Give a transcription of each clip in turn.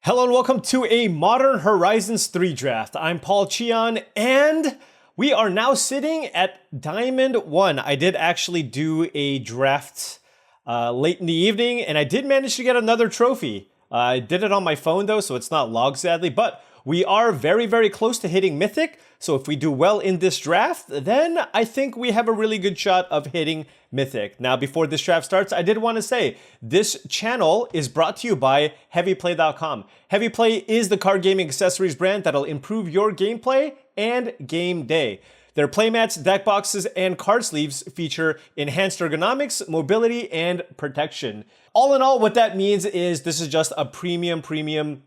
Hello and welcome to a Modern Horizons 3 draft. I'm Paul Cheon and we are now sitting at Diamond 1. I did actually do a draft late in the evening and I did manage to get another trophy. I did it on my phone though, so it's not logged sadly, but we are very, very close to hitting Mythic. So if we do well in this draft, then I think we have a really good shot of hitting Mythic. Now, before this draft starts, I did want to say this channel is brought to you by HeavyPlay.com. HeavyPlay is the card gaming accessories brand that'll improve your gameplay and game day. Their playmats, deck boxes, and card sleeves feature enhanced ergonomics, mobility, and protection. All in all, what that means is this is just a premium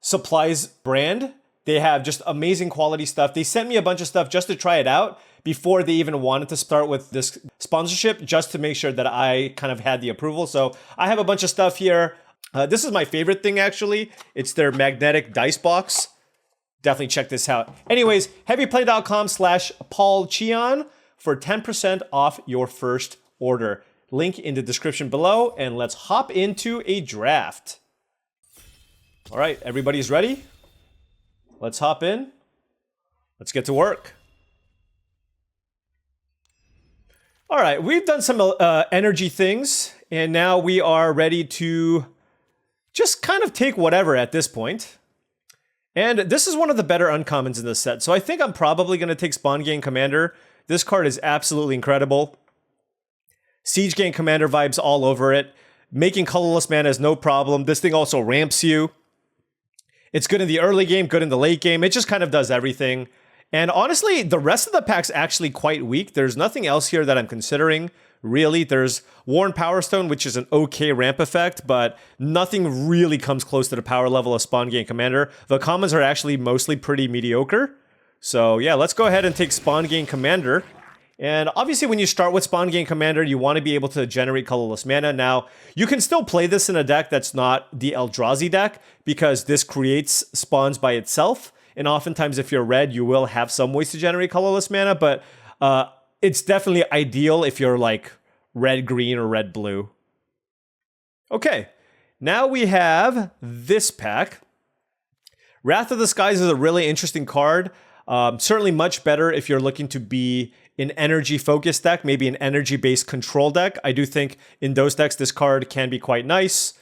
supplies brand. They have just amazing quality stuff. They sent me a bunch of stuff just to try it out before they even wanted to start with this sponsorship, just to make sure that I kind of had the approval. So I have a bunch of stuff here. This is my favorite thing, actually. It's their magnetic dice box. Definitely check this out. Anyways, heavyplay.com/paulcheon for 10% off your first order. Link in the description below, and let's hop into a draft. All right, everybody's ready? Let's hop in. Let's get to work. All right, we've done some energy things, and now we are ready to just kind of take whatever at this point. And this is one of the better uncommons in this set, so I think I'm probably going to take Spawn Gain Commander. This card is absolutely incredible. Siege Gain Commander vibes all over it. Making colorless mana is no problem. This thing also ramps you. It's good in the early game, good in the late game. It just kind of does everything. And honestly, the rest of the pack's actually quite weak. There's nothing else here that I'm considering, really. There's Worn Power Stone, which is an okay ramp effect, but nothing really comes close to the power level of Spawn Gain Commander. The commons are actually mostly pretty mediocre. So yeah, let's go ahead and take Spawn Gain Commander. And obviously when you start with Spawn Gain Commander, you want to be able to generate colorless mana. Now, you can still play this in a deck that's not the Eldrazi deck, because this creates spawns by itself. And oftentimes if you're red, you will have some ways to generate colorless mana, but it's definitely ideal if you're like red-green or red-blue. Okay, now we have this pack. Wrath of the Skies is a really interesting card. Certainly much better if you're looking to be an energy-focused deck, maybe an energy-based control deck. I do think in those decks, this card can be quite nice.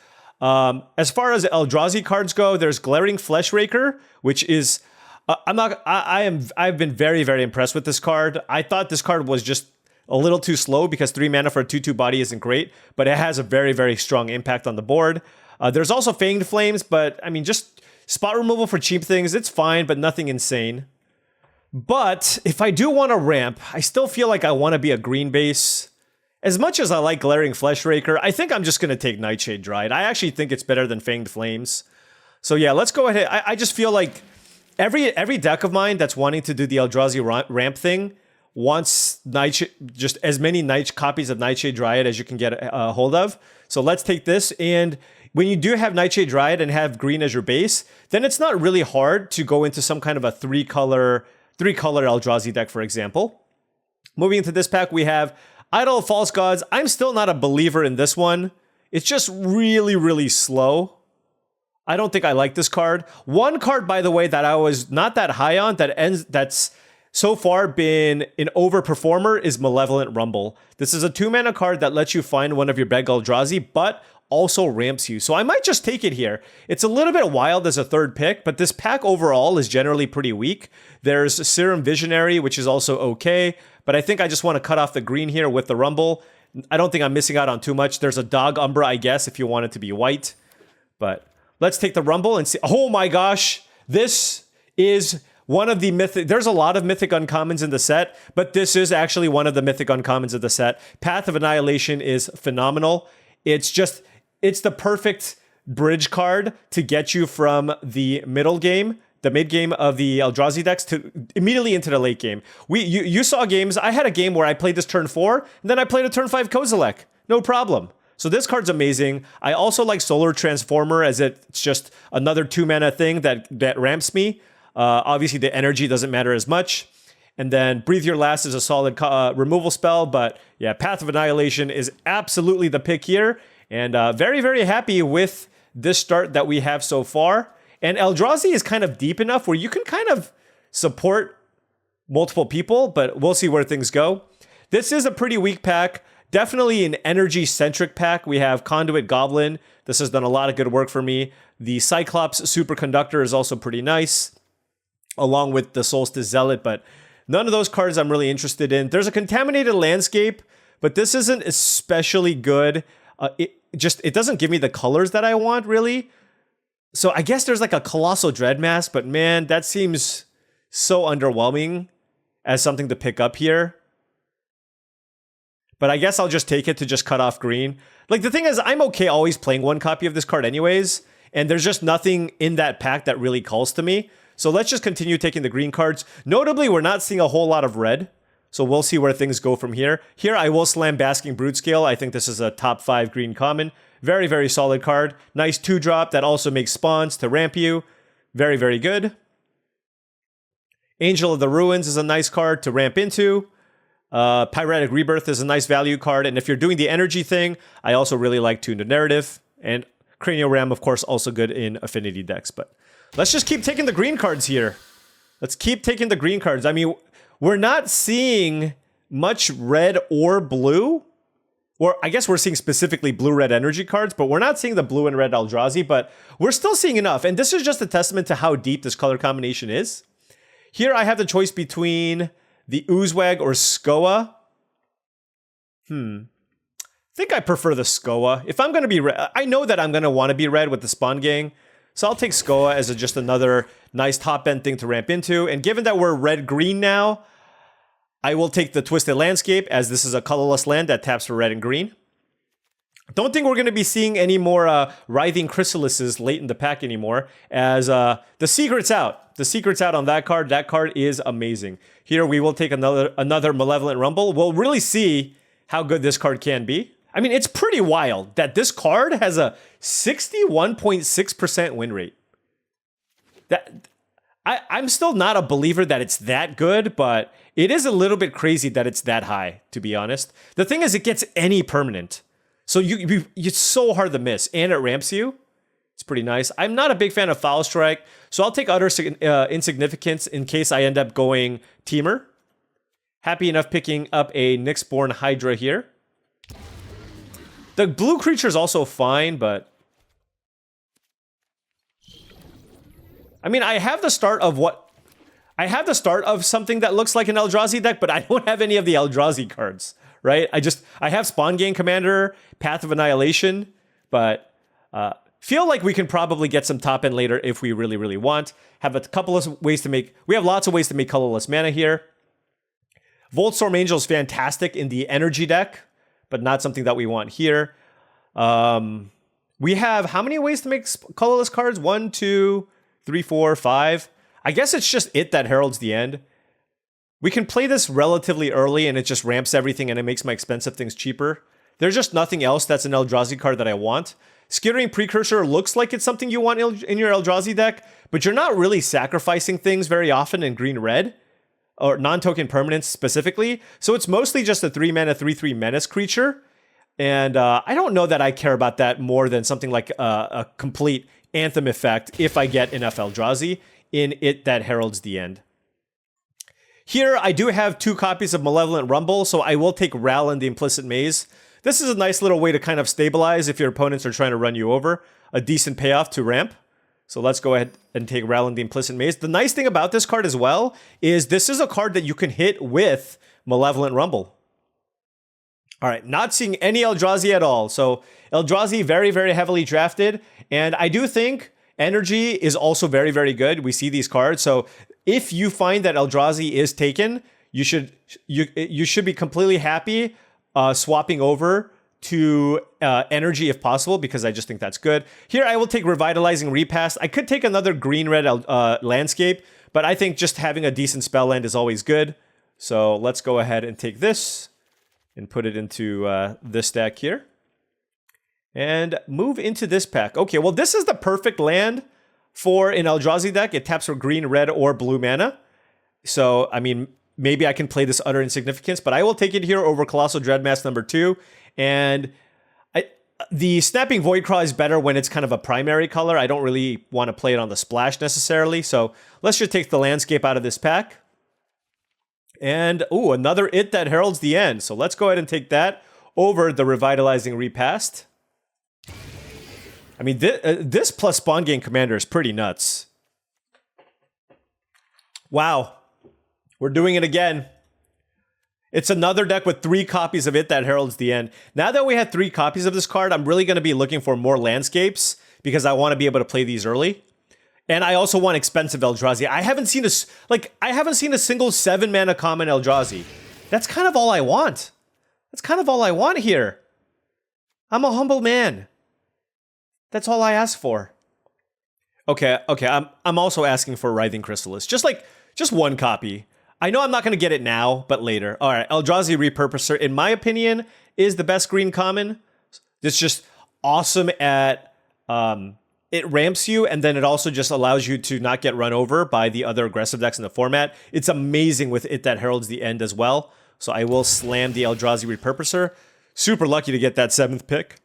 As far as Eldrazi cards go, there's Glaring Fleshraker, which is I've been very, very impressed with this card. I thought this card was just a little too slow because 3 mana for a 2/2 body isn't great, but it has a very, very strong impact on the board. There's also Fanged Flames, but I mean, just spot removal for cheap things, it's fine, but nothing insane. But if I do want to ramp, I still feel like I want to be a green base. As much as I like Glaring Fleshraker, I think I'm just going to take Nightshade Dryad. I actually think it's better than Fanged Flames. So yeah, let's go ahead. I just feel like every deck of mine that's wanting to do the Eldrazi ramp thing wants just as many copies of Nightshade Dryad as you can get a hold of. So let's take this. And when you do have Nightshade Dryad and have green as your base, then it's not really hard to go into some kind of a three-color Eldrazi deck, for example. Moving into this pack, we have Idol of False Gods. I'm still not a believer in this one. It's just really, really slow. I don't think I like this card. One card, by the way, that I was not that high on, that's so far been an overperformer, is Malevolent Rumble. This is a 2-mana card that lets you find one of your big Eldrazi, but also ramps you. So I might just take it here. It's a little bit wild as a third pick, but this pack overall is generally pretty weak. There's Serum Visionary, which is also okay, but I think I just want to cut off the green here with the Rumble. I don't think I'm missing out on too much. There's a Dog Umbra, I guess, if you want it to be white. But let's take the Rumble and see. Oh my gosh, this is one of the Mythic. There's a lot of Mythic uncommons in the set, but this is actually one of the Mythic uncommons of the set. Path of Annihilation is phenomenal. It's the perfect bridge card to get you from the mid game of the Eldrazi decks to immediately into the late game. You saw games. I had a game where I played this turn 4, and then I played a turn 5 Kozilek. No problem. So this card's amazing. I also like Solar Transformer, as it's just another 2-mana thing that ramps me. Obviously, the energy doesn't matter as much. And then Breathe Your Last is a solid removal spell. But yeah, Path of Annihilation is absolutely the pick here. And very, very happy with this start that we have so far. And Eldrazi is kind of deep enough where you can kind of support multiple people, but we'll see where things go. This is a pretty weak pack. Definitely an energy-centric pack. We have Conduit Goblin. This has done a lot of good work for me. The Cyclops Superconductor is also pretty nice, along with the Solstice Zealot, but none of those cards I'm really interested in. There's a Contaminated Landscape, but this isn't especially good. It doesn't give me the colors that I want, really. So I guess there's like a Colossal Dreadmask, but man, that seems so underwhelming as something to pick up here. But I guess I'll just take it to just cut off green. Like, the thing is, I'm okay always playing one copy of this card anyways, and there's just nothing in that pack that really calls to me. So let's just continue taking the green cards. Notably, we're not seeing a whole lot of red, so we'll see where things go from here. Here, I will slam Basking Brutescale. I think this is a top 5 green common. Very, very solid card. Nice 2-drop that also makes spawns to ramp you. Very, very good. Angel of the Ruins is a nice card to ramp into. Pyretic Rebirth is a nice value card. And if you're doing the energy thing, I also really like Tune to Narrative. And Cranioram, of course, also good in affinity decks. But let's just keep taking the green cards here. Let's keep taking the green cards. I mean, we're not seeing much red or blue. Or I guess we're seeing specifically blue-red energy cards, but we're not seeing the blue and red Eldrazi, but we're still seeing enough. And this is just a testament to how deep this color combination is. Here I have the choice between the Oozewag or Skoa. I think I prefer the Skoa. If I'm going to be red, I know that I'm going to want to be red with the Spawn Gang. So I'll take Skoa as just another nice top-end thing to ramp into. And given that we're red-green now, I will take the Twisted Landscape, as this is a colorless land that taps for red and green. Don't think we're going to be seeing any more Writhing Chrysalises late in the pack anymore, as the Secret's out. The Secret's out on that card. That card is amazing. Here we will take another Malevolent Rumble. We'll really see how good this card can be. I mean, it's pretty wild that this card has a 61.6% win rate. I'm still not a believer that it's that good, but it is a little bit crazy that it's that high, to be honest. The thing is, it gets any permanent. So it's so hard to miss, and it ramps you. It's pretty nice. I'm not a big fan of Foul Strike, so I'll take Utter Insignificance in case I end up going Teamer. Happy enough picking up a Nyxborn Hydra here. The blue creature is also fine, but I mean, I have the start of something that looks like an Eldrazi deck, but I don't have any of the Eldrazi cards, right? I have Spawn Gang Commander, Path of Annihilation, but feel like we can probably get some top end later if we really, really want. We have lots of ways to make colorless mana here. Voltstorm Angel is fantastic in the energy deck, but not something that we want here. We have how many ways to make colorless cards? 1, 2, 3, 4, 5. I guess it's just it that heralds the end. We can play this relatively early and it just ramps everything and it makes my expensive things cheaper. There's just nothing else that's an Eldrazi card that I want. Skittering Precursor looks like it's something you want in your Eldrazi deck, but you're not really sacrificing things very often in green-red, or non-token permanents specifically. So it's mostly just a 3-mana, 3/3 menace creature. And I don't know that I care about that more than something like a complete Anthem effect if I get enough Eldrazi in it that heralds the end. Here, I do have 2 copies of Malevolent Rumble, so I will take Rallin the Implicit Maze. This is a nice little way to kind of stabilize if your opponents are trying to run you over. A decent payoff to ramp. So let's go ahead and take Rallin the Implicit Maze. The nice thing about this card as well is this is a card that you can hit with Malevolent Rumble. All right, not seeing any Eldrazi at all. So Eldrazi very, very heavily drafted. And I do think Energy is also very, very good. We see these cards. So if you find that Eldrazi is taken, you should be completely happy swapping over to Energy if possible, because I just think that's good. Here I will take Revitalizing Repass. I could take another green-red landscape, but I think just having a decent spell land is always good. So let's go ahead and take this and put it into this deck here. And move into this pack. Okay, well, this is the perfect land for an Eldrazi deck. It taps for green, red, or blue mana. So, I mean, maybe I can play this Utter Insignificance, but I will take it here over Colossal Dreadmask number 2. And The Snapping Voidcraw is better when it's kind of a primary color. I don't really want to play it on the splash necessarily. So let's just take the landscape out of this pack. And, ooh, another It That Heralds the End. So let's go ahead and take that over the Revitalizing Repast. I mean, this plus Spawn Gain Commander is pretty nuts. Wow. We're doing it again. It's another deck with 3 copies of It That Heralds the End. Now that we have 3 copies of this card, I'm really going to be looking for more landscapes because I want to be able to play these early. And I also want expensive Eldrazi. I haven't seen a single 7-mana common Eldrazi. That's kind of all I want. That's kind of all I want here. I'm a humble man. That's all I ask for. Okay. I'm also asking for Writhing Chrysalis. Just 1 copy. I know I'm not going to get it now, but later. All right, Eldrazi Repurposer, in my opinion, is the best green common. It's just awesome at... it ramps you, and then it also just allows you to not get run over by the other aggressive decks in the format. It's amazing with It That Heralds the End as well. So I will slam the Eldrazi Repurposer. Super lucky to get that 7th pick.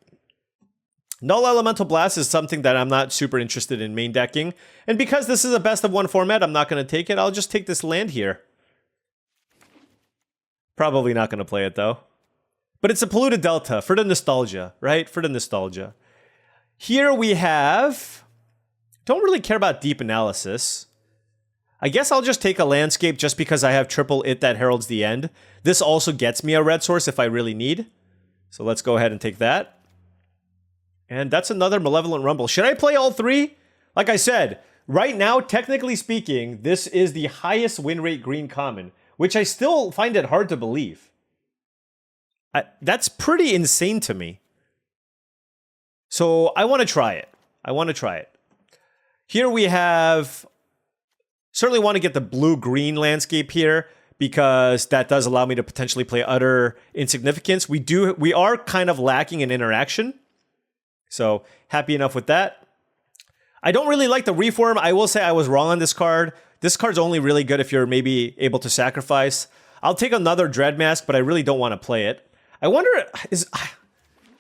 Null Elemental Blast is something that I'm not super interested in main decking. And because this is a best of 1 format, I'm not going to take it. I'll just take this land here. Probably not going to play it, though. But it's a Polluted Delta for the nostalgia, right? For the nostalgia. Here we have... Don't really care about Deep Analysis. I guess I'll just take a landscape just because I have triple It That Heralds the End. This also gets me a red source if I really need. So let's go ahead and take that. And that's another Malevolent Rumble. Should I play all 3? Like I said, right now, technically speaking, this is the highest win rate green common, which I still find it hard to believe. That's pretty insane to me. So I want to try it. Here we have... Certainly want to get the blue-green landscape here because that does allow me to potentially play Utter Insignificance. We are kind of lacking in interaction. So happy enough with that. I don't really like the Reform. I will say I was wrong on this card. This card's only really good if you're maybe able to sacrifice. I'll take another Dread Mask, but I really don't want to play it. I wonder...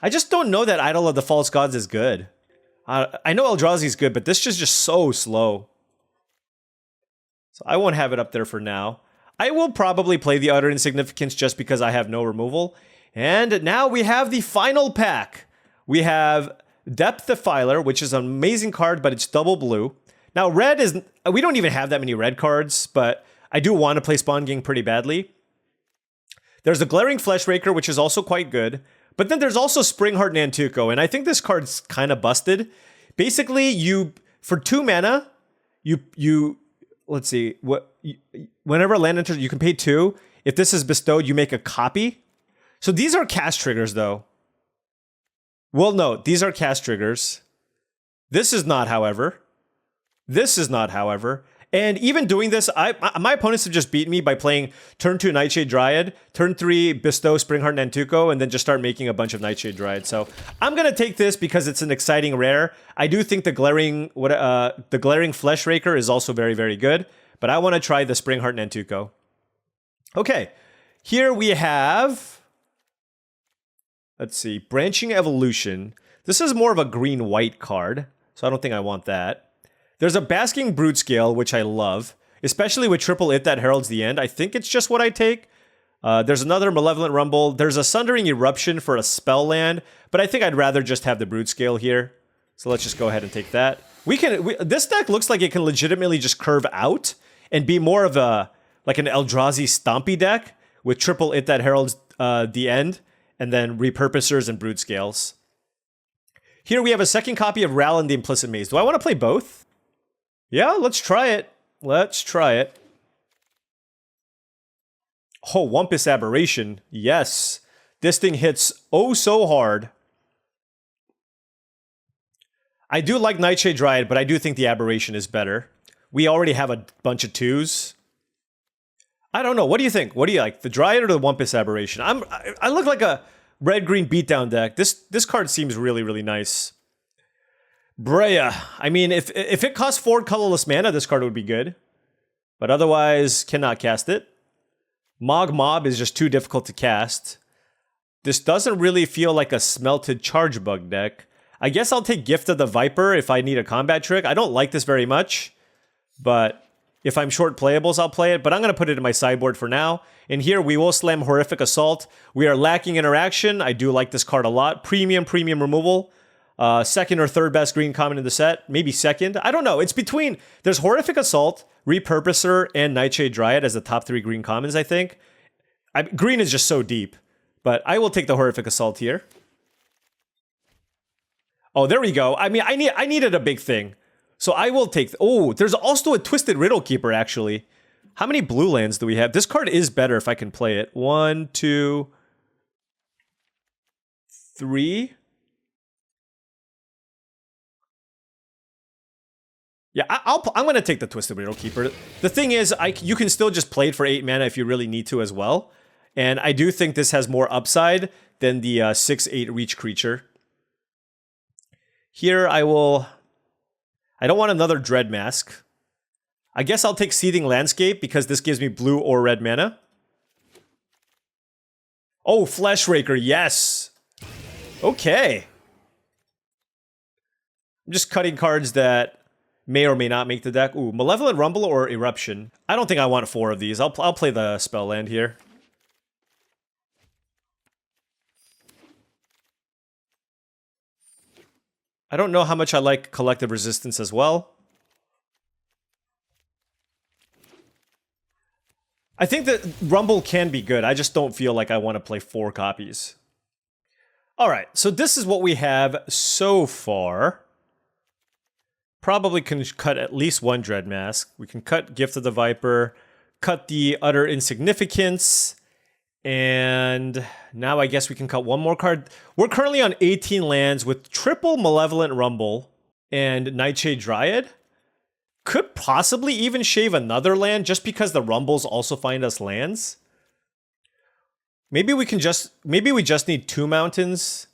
I just don't know that Idol of the False Gods is good. I know Eldrazi is good, but this is just so slow. So I won't have it up there for now. I will probably play the Utter Insignificance just because I have no removal. And now we have the final pack. We have Depth Defiler, which is an amazing card, but it's double blue. Now red is... We don't even have that many red cards, but I do want to play Spawn Gang pretty badly. There's a Glaring Fleshraker, which is also quite good. But then there's also Springheart Nantuko, and I think this card's kind of busted. Basically, for 2 mana, let's see, whenever a land enters, you can pay 2. If this is bestowed, you make a copy. So these are cast triggers, though. Well, no, these are cast triggers. This is not, however. And even doing this, my opponents have just beaten me by playing turn 2 Nightshade Dryad, turn 3 Bestow Springheart Nantuko, and then just start making a bunch of Nightshade Dryad. So I'm going to take this because it's an exciting rare. I do think the Glaring Fleshraker is also very, very good, but I want to try the Springheart Nantuko. Okay, here we have... Let's see, Branching Evolution. This is more of a green-white card, so I don't think I want that. There's a Basking Broodscale, which I love, especially with triple It That Heralds the End. I think it's just what I take. There's another Malevolent Rumble. There's a Sundering Eruption for a spell land, but I think I'd rather just have the Broodscale here. So let's just go ahead and take that. This deck looks like it can legitimately just curve out and be more of like an Eldrazi Stompy deck with triple It That Heralds the End, and then Repurposers and Broodscales. Here we have a second copy of Ral and the Implicit Maze. Do I want to play both? Yeah, let's try it. Oh, Wumpus Aberration. Yes. This thing hits oh so hard. I do like Nightshade Dryad, but I do think the Aberration is better. We already have a bunch of 2s. I don't know. What do you think? What do you like? The Dryad or the Wumpus Aberration? I look like a red-green beatdown deck. This card seems really, really nice. Brea. I mean, if it costs 4 colorless mana, this card would be good. But otherwise, cannot cast it. Mog Mob is just too difficult to cast. This doesn't really feel like a smelted charge bug deck. I guess I'll take Gift of the Viper if I need a combat trick. I don't like this very much, but if I'm short playables, I'll play it. But I'm going to put it in my sideboard for now. And here we will slam Horrific Assault. We are lacking interaction. I do like this card a lot. Premium removal. Second or third best green common in the set. Maybe second. I don't know. It's between... There's Horrific Assault, Repurposer, and Nightshade Dryad as the top 3 green commons, I think. Green is just so deep. But I will take the Horrific Assault here. Oh, there we go. I mean, I needed a big thing. So I will take... Oh, there's also a Twisted Riddle Keeper, actually. How many blue lands do we have? This card is better if I can play it. 1, 2, 3. Yeah, I'm going to take the Twisted Riddle Keeper. The thing is, you can still just play it for 8 mana if you really need to as well. And I do think this has more upside than the 6/8 reach creature. Here I don't want another Dread Mask. I guess I'll take Seething Landscape because this gives me blue or red mana. Oh, Fleshraker, yes! Okay. I'm just cutting cards that may or may not make the deck. Ooh, Malevolent Rumble or Eruption. I don't think I want 4 of these. I'll play the spell land here. I don't know how much I like Collective Resistance as well. I think that Rumble can be good. I just don't feel like I want to play 4 copies. Alright, so this is what we have so far. Probably can cut at least 1 Dread Mask. We can cut Gift of the Viper, cut the Utter Insignificance, and now I guess we can cut 1 more card. We're currently on 18 lands with triple Malevolent Rumble and Nightshade Dryad. Could possibly even shave another land just because the Rumbles also find us lands. Maybe we just need 2 mountains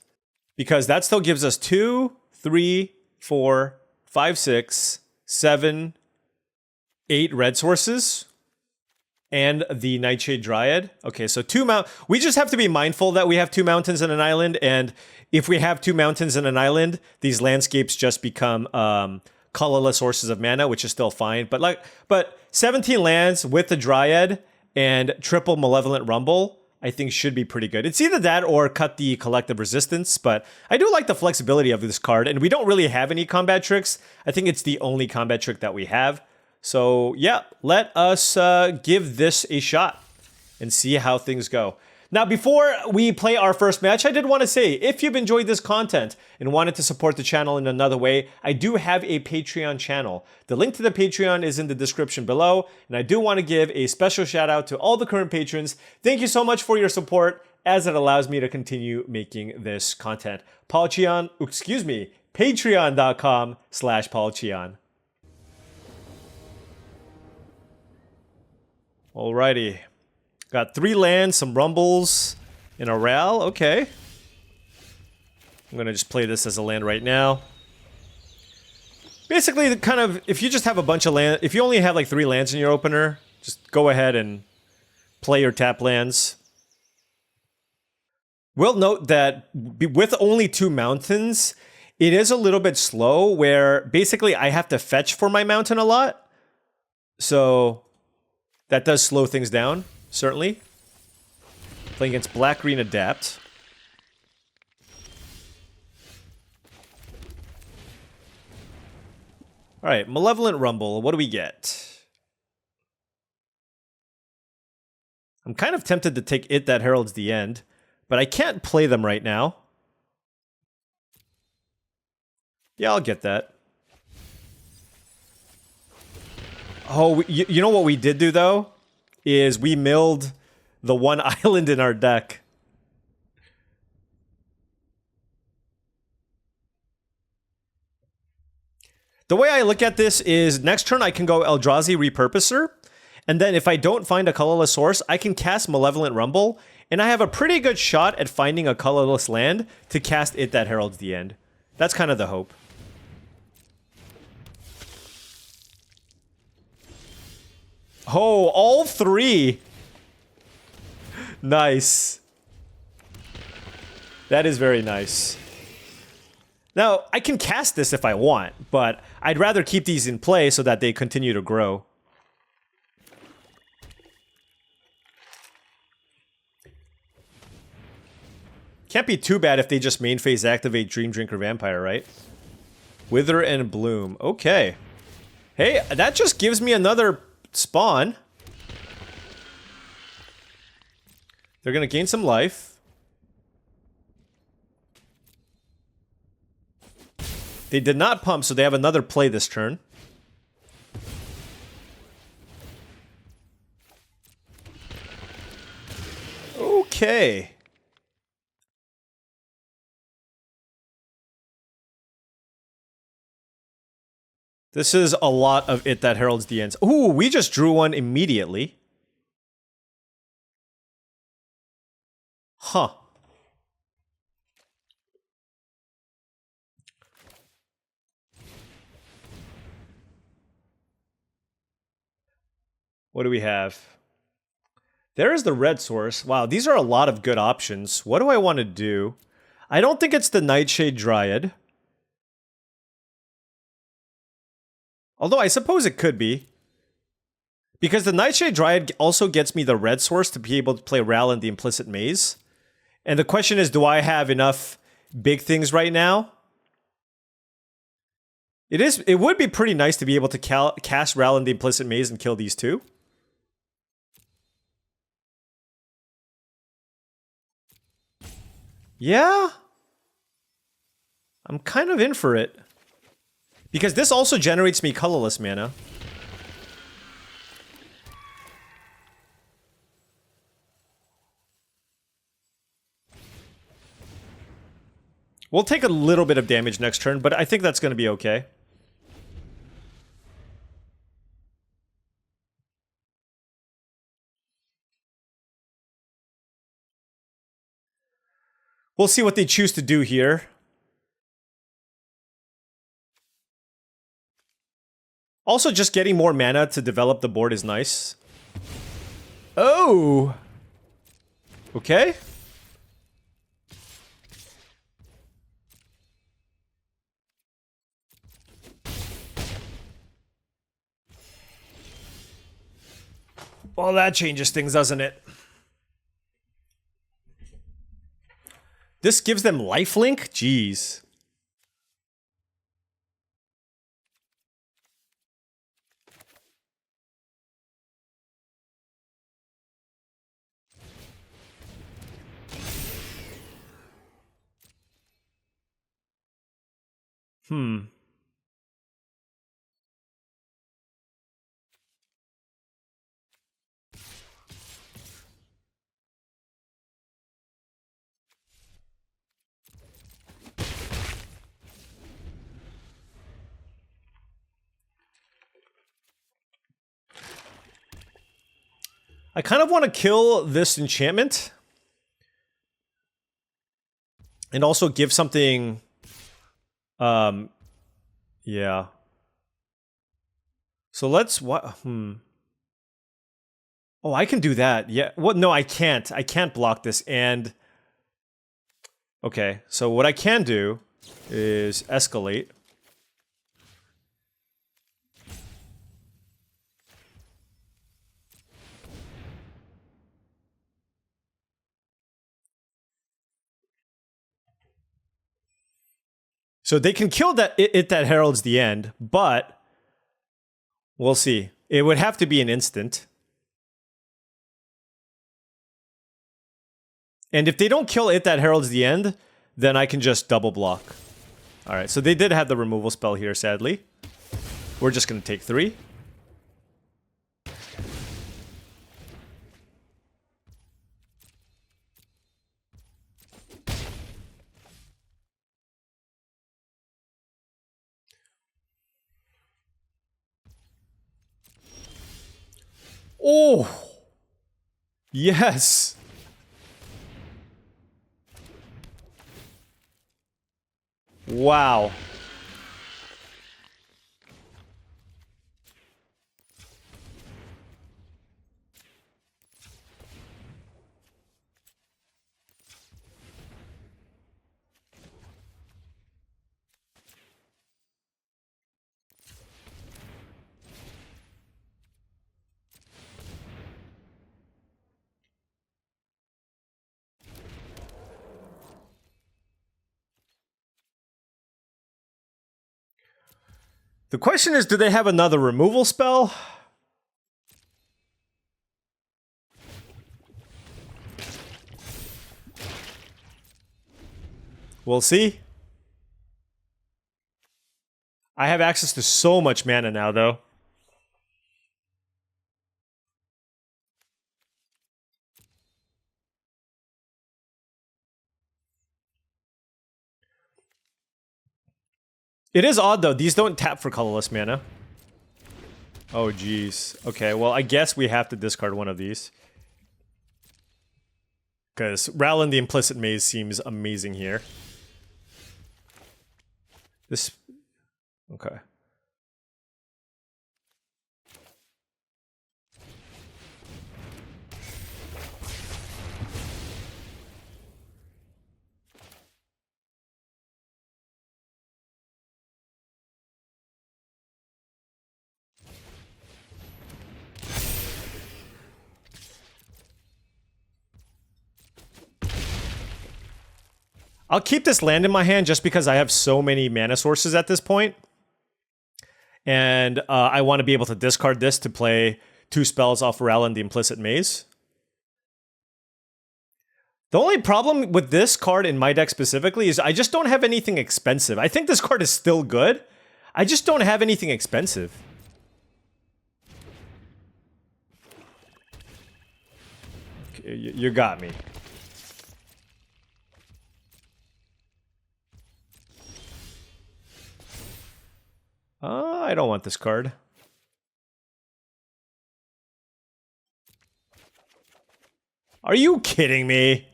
because that still gives us 2, 3, 4, 5, 6, 7, 8 red sources. And the Nightshade Dryad. Okay, so 2 we just have to be mindful that we have 2 mountains and an island, and if we have 2 mountains and an island, these landscapes just become colorless sources of mana, which is still fine. But 17 lands with the Dryad and triple Malevolent Rumble, I think should be pretty good. It's either that or cut the Collective Resistance, but I do like the flexibility of this card, and we don't really have any combat tricks. I think it's the only combat trick that we have. So yeah, let us give this a shot and see how things go. Now, before we play our first match, I did want to say, if you've enjoyed this content and wanted to support the channel in another way, I do have a Patreon channel. The link to the Patreon is in the description below, and I do want to give a special shout out to all the current patrons. Thank you so much for your support, as it allows me to continue making this content. Patreon.com/paulcheon. Alrighty. Got 3 lands, some Rumbles, and a Ral. Okay. I'm going to just play this as a land right now. Basically, if you just have a bunch of land, if you only have like 3 lands in your opener, just go ahead and play your tap lands. We'll note that with only 2 mountains, it is a little bit slow, where basically I have to fetch for my mountain a lot. So that does slow things down, certainly. Playing against Black-Green Adapt. Alright, Malevolent Rumble, what do we get? I'm kind of tempted to take It That Heralds the End, but I can't play them right now. Yeah, I'll get that. Oh, you know what we did do, though? Is we milled the 1 island in our deck. The way I look at this is, next turn I can go Eldrazi Repurposer, and then if I don't find a colorless source, I can cast Malevolent Rumble, and I have a pretty good shot at finding a colorless land to cast It That Heralds the End. That's kind of the hope. Oh, all 3! Nice. That is very nice. Now, I can cast this if I want, but I'd rather keep these in play so that they continue to grow. Can't be too bad if they just main phase activate Dream Drinker Vampire, right? Wither and Bloom. Okay. Hey, that just gives me another spawn. They're gonna gain some life. They did not pump, so they have another play this turn. Okay. This is a lot of It That Heralds the Ends. Ooh, we just drew one immediately. Huh. What do we have? There is the red source. Wow, these are a lot of good options. What do I want to do? I don't think it's the Nightshade Dryad. Although I suppose it could be. Because the Nightshade Dryad also gets me the red source to be able to play Ral in the Implicit Maze. And the question is, do I have enough big things right now? It would be pretty nice to be able to cast Ral in the Implicit Maze and kill these two. Yeah? I'm kind of in for it. Because this also generates me colorless mana. We'll take a little bit of damage next turn, but I think that's going to be okay. We'll see what they choose to do here. Also, just getting more mana to develop the board is nice. Oh! Okay. Well, that changes things, doesn't it? This gives them lifelink? Jeez. I kind of want to kill this enchantment. And also give something... yeah. So let's... Oh, I can do that. Yeah. What? No, I can't. I can't block this. And... Okay. So what I can do is escalate. So they can kill that it that heralds the end, but we'll see. It would have to be an instant. And if they don't kill it that heralds the end, then I can just double block. All right, so they did have the removal spell here, sadly. We're just going to take 3. Oh! Yes! Wow. The question is, do they have another removal spell? We'll see. I have access to so much mana now, though. It is odd, though. These don't tap for colorless mana. Oh, geez. Okay, well, I guess we have to discard one of these. Because Rowland the Implicit Maze seems amazing here. This... Okay. I'll keep this land in my hand just because I have so many mana sources at this point. And I want to be able to discard this to play 2 spells off Rowland the Implicit Maze. The only problem with this card in my deck specifically is I just don't have anything expensive. I think this card is still good. I just don't have anything expensive. Okay, you got me. I don't want this card. Are you kidding me?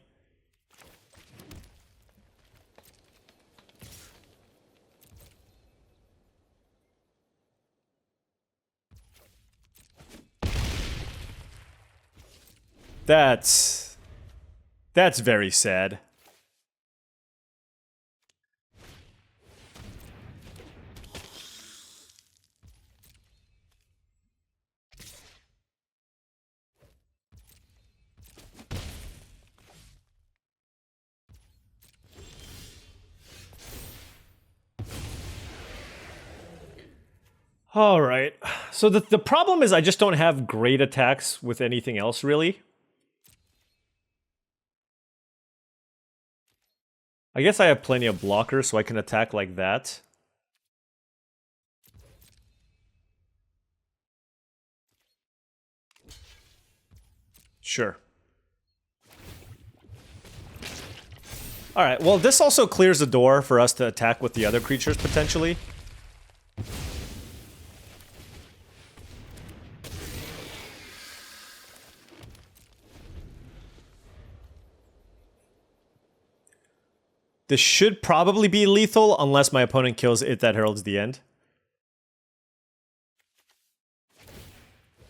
That's very sad. All right. So the problem is I just don't have great attacks with anything else, really. I guess I have plenty of blockers, so I can attack like that. Sure. Alright, well, this also clears the door for us to attack with the other creatures, potentially. This should probably be lethal, unless my opponent kills it that heralds the end.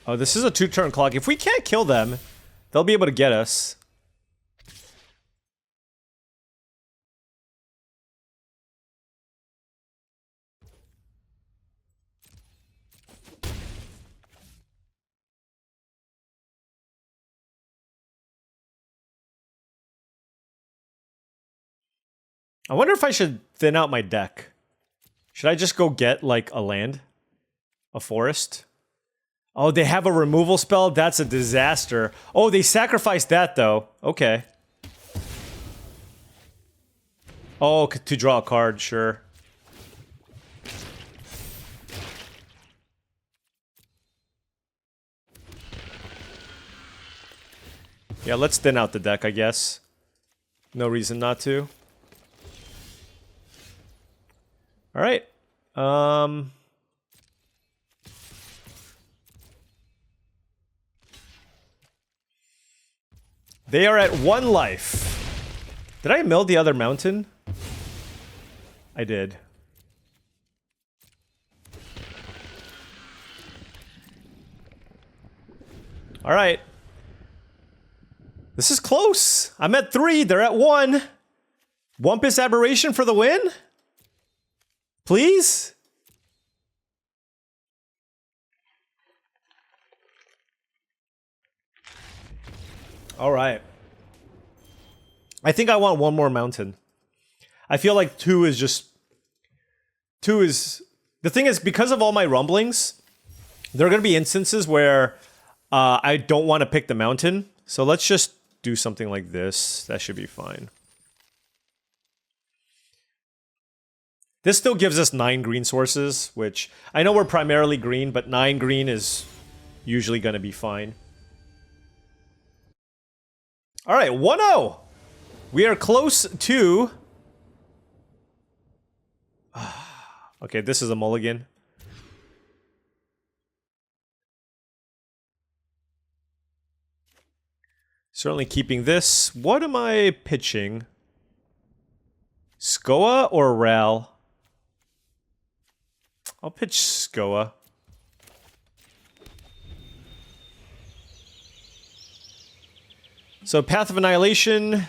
Oh, this is a 2-turn clock. If we can't kill them, they'll be able to get us. I wonder if I should thin out my deck. Should I just go get, like, a land? A forest? Oh, they have a removal spell? That's a disaster. Oh, they sacrificed that, though. Okay. Oh, to draw a card, sure. Yeah, let's thin out the deck, I guess. No reason not to. Alright. They are at 1 life. Did I mill the other mountain? I did. Alright. This is close. I'm at 3, they're at 1. Wumpus Aberration for the win? Please? All right. I think I want one more mountain. I feel like 2 is just... 2 is The thing is, because of all my rumblings, there are going to be instances where I don't want to pick the mountain. So let's just do something like this. That should be fine. This still gives us 9 green sources, which I know we're primarily green, but 9 green is usually going to be fine. All right, 1-0. We are close to... Okay, this is a mulligan. Certainly keeping this. What am I pitching? Skoa or Ral? I'll pitch Skoa. So Path of Annihilation.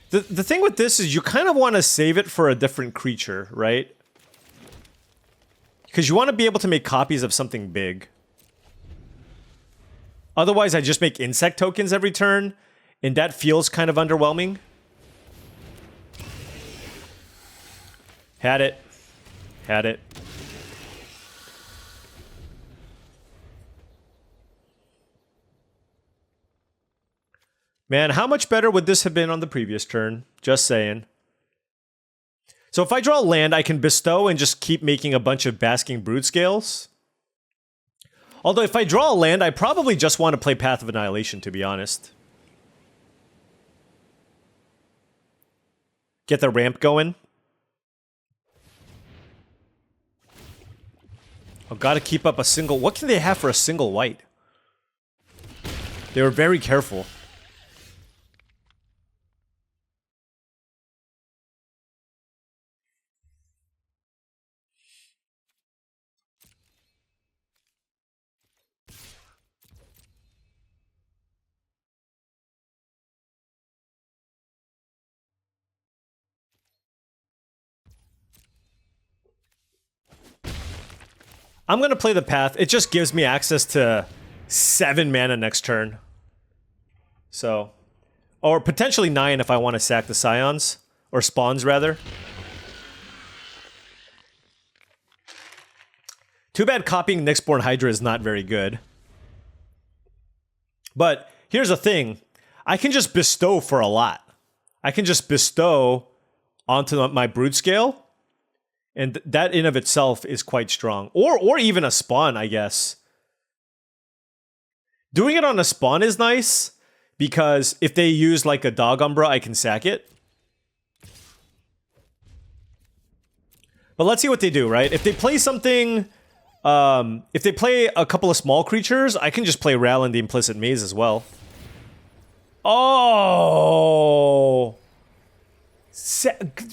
The thing with this is you kind of want to save it for a different creature, right? Because you want to be able to make copies of something big. Otherwise, I just make insect tokens every turn, and that feels kind of underwhelming. Had it. Had it. Man, how much better would this have been on the previous turn? Just saying. So if I draw land, I can bestow and just keep making a bunch of Basking Brood Scales. Although if I draw a land, I probably just want to play Path of Annihilation, to be honest. Get the ramp going. I've got to keep up a single... What can they have for a single white? They were very careful. I'm going to play the Path. It just gives me access to 7 mana next turn. So... Or potentially 9 if I want to sack the Scions. Or Spawns, rather. Too bad copying Nyxborn Hydra is not very good. But here's the thing. I can just bestow for a lot. I can just bestow onto my Brood Scale. And that in of itself is quite strong. Or even a Spawn, I guess. Doing it on a Spawn is nice, because if they use like a Dog Umbra, I can sack it. But let's see what they do, right? If they play something... if they play a couple of small creatures, I can just play Ral in the Implicit Maze as well. Oh!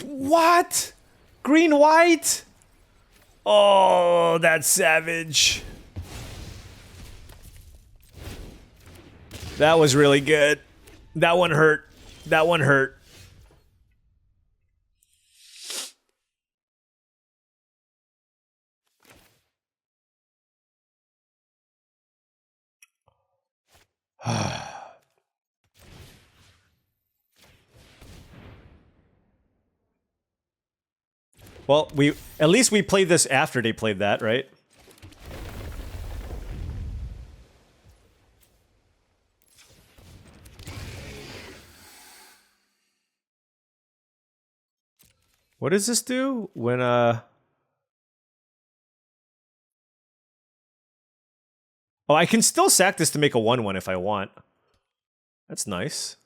What? Green-white? Oh, that's savage. That was really good. That one hurt. That one hurt. Well, at least we played this after they played that, right? What does this do when Oh, I can still sack this to make a 1/1 if I want. That's nice.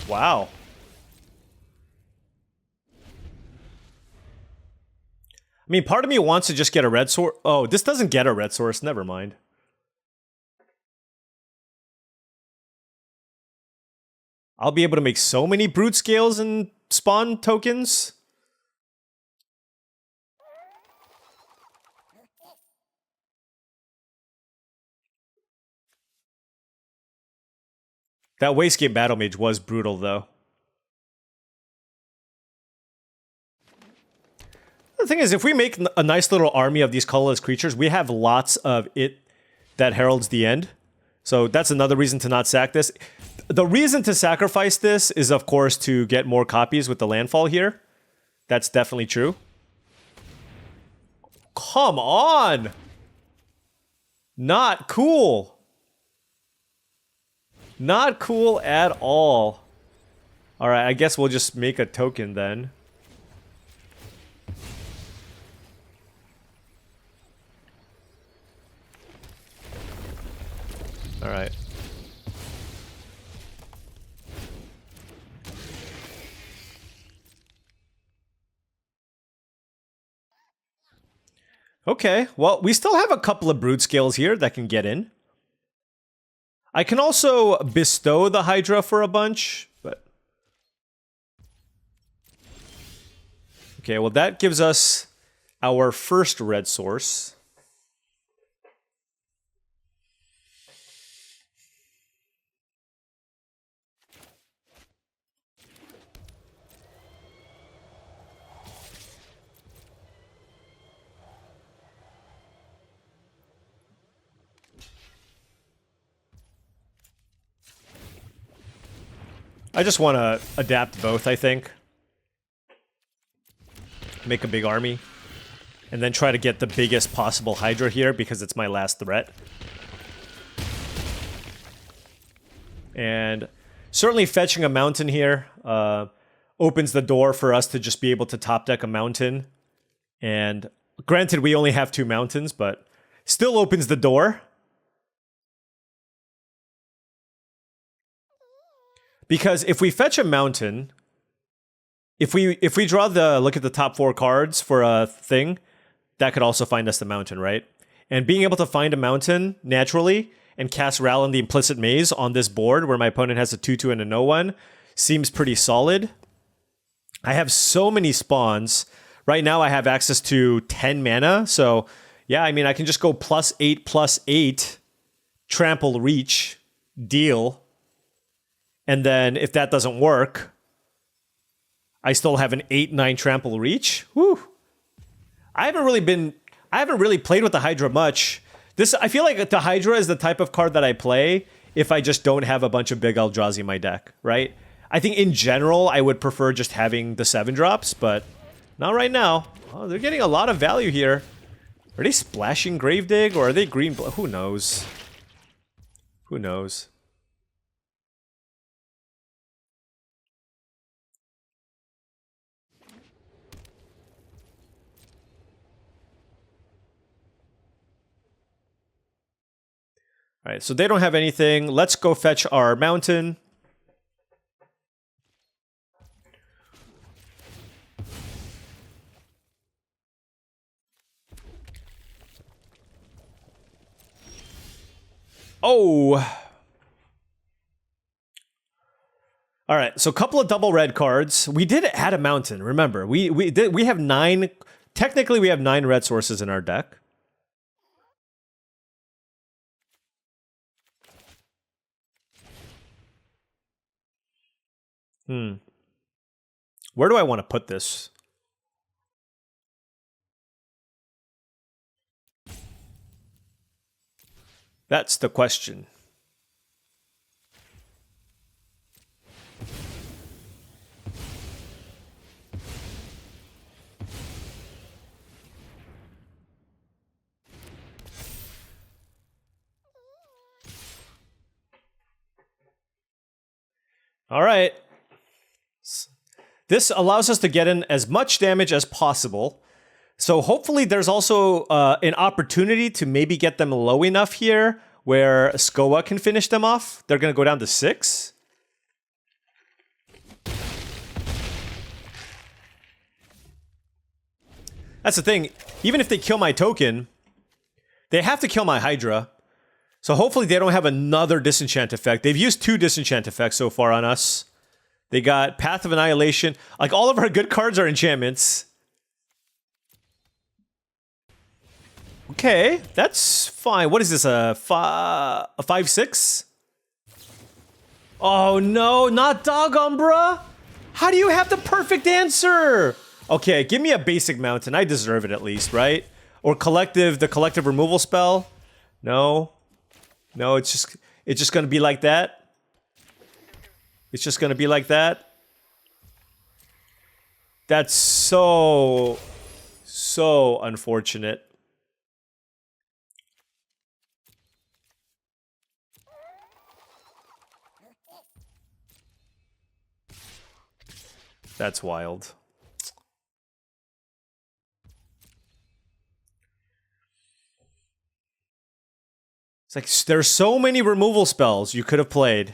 Wow. I mean, part of me wants to just get a red source. Oh, this doesn't get a red source. Never mind. I'll be able to make so many Brute Scales and Spawn tokens. That Wastegate Battle Mage was brutal, though. The thing is, if we make a nice little army of these colorless creatures, we have lots of it that heralds the end. So that's another reason to not sack this. The reason to sacrifice this is, of course, to get more copies with the landfall here. That's definitely true. Come on! Not cool. Not cool at all. Alright, I guess we'll just make a token then. Alright. Okay, well, we still have a couple of brood scales here that can get in. I can also bestow the Hydra for a bunch, but... Okay, well, that gives us our first red source. I just want to adapt both, I think. Make a big army. And then try to get the biggest possible Hydra here because it's my last threat. And certainly fetching a mountain here opens the door for us to just be able to top deck a mountain. And granted, we only have 2 mountains, but still opens the door. Because if we fetch a mountain, if we draw the look at the top 4 cards for a thing, that could also find us the mountain, right? And being able to find a mountain naturally and cast Ral in the Implicit Maze on this board where my opponent has a 2/2 and a no-1 seems pretty solid. I have so many spawns. Right now I have access to 10 mana, so yeah, I mean I can just go +8/+8, trample, reach, deal. And then if that doesn't work, I still have an 8/9 trample reach. Whew. I haven't really played with the Hydra much. I feel like the Hydra is the type of card that I play if I just don't have a bunch of big eldrazi in my deck, right? I think in general I would prefer just having the 7-drops, but not right now. Oh, they're getting a lot of value here. Are they splashing Gravedigg or are they green? Who knows? Who knows? All right, so they don't have anything. Let's go fetch our mountain. Oh. All right, so a couple of double red cards. We did add a mountain, remember. We have 9, technically we have 9 red sources in our deck. Where do I want to put this? That's the question. All right. This allows us to get in as much damage as possible. So hopefully there's also an opportunity to maybe get them low enough here where Skoa can finish them off. They're going to go down to 6. That's the thing. Even if they kill my token, they have to kill my Hydra. So hopefully they don't have another disenchant effect. They've used 2 disenchant effects so far on us. They got Path of Annihilation. Like, all of our good cards are enchantments. Okay, that's fine. What is this, a 5/6? Oh no, not Doggone, bruh! How do you have the perfect answer? Okay, give me a basic mountain. I deserve it at least, right? Or the collective removal spell? No. No, it's It's just going to be like that. It's just going to be like that. That's so unfortunate. That's wild. It's like there's so many removal spells you could have played.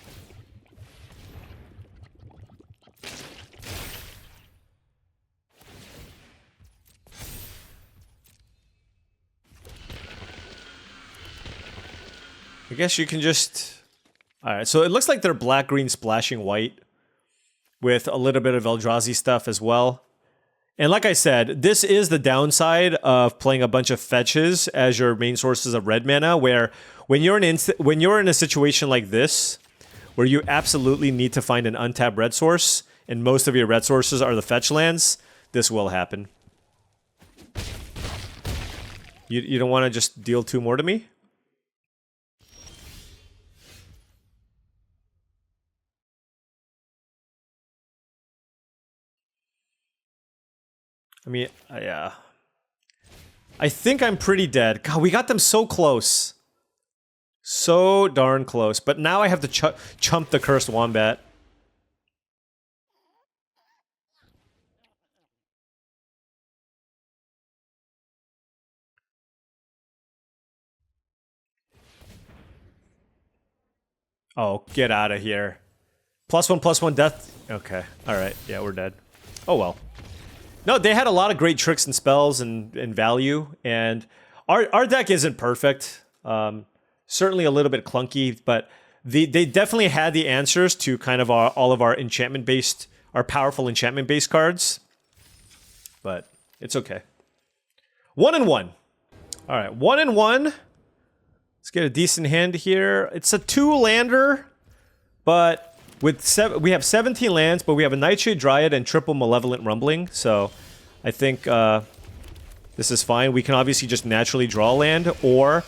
I guess you can just... Alright, so it looks like they're black-green splashing white with a little bit of Eldrazi stuff as well. And like I said, this is the downside of playing a bunch of fetches as your main sources of red mana, where when you're in a situation like this, where you absolutely need to find an untapped red source, and most of your red sources are the fetch lands, this will happen. You don't want to just deal 2 more to me? I mean, yeah. I think I'm pretty dead. God, we got them so close. So darn close. But now I have to chump the Cursed Wombat. Oh, get out of here. +1/+1 death. Okay. Alright. Yeah, we're dead. Oh well. No, they had a lot of great tricks and spells and value, and our deck isn't perfect. Certainly a little bit clunky, but they definitely had the answers to kind of all of our enchantment-based, our powerful enchantment-based cards. But it's okay. 1-1. All right, 1-1. Let's get a decent hand here. It's a 2-lander, but we have 17 lands, but we have a Nightshade Dryad and triple Malevolent Rumbling, so I think this is fine. We can obviously just naturally draw a land, or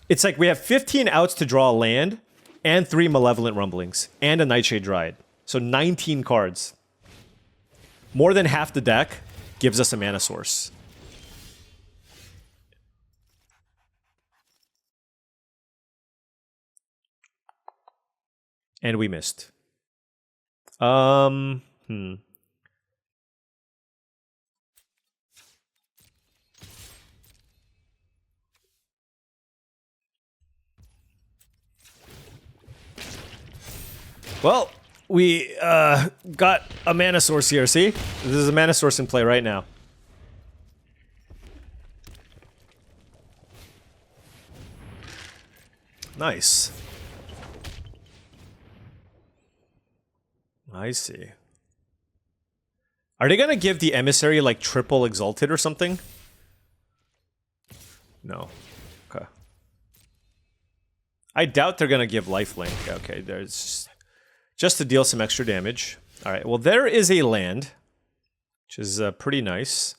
it's like we have 15 outs to draw a land, and 3 Malevolent Rumblings, and a Nightshade Dryad. So 19 cards. More than half the deck gives us a mana source. And we missed. Well, we got a mana source here, see? This is a mana source in play right now. Nice. I see. Are they gonna give the Emissary like triple Exalted or something? No. Okay. I doubt they're gonna give Lifelink. Okay, there's just to deal some extra damage. All right. Well, there is a land, which is pretty nice.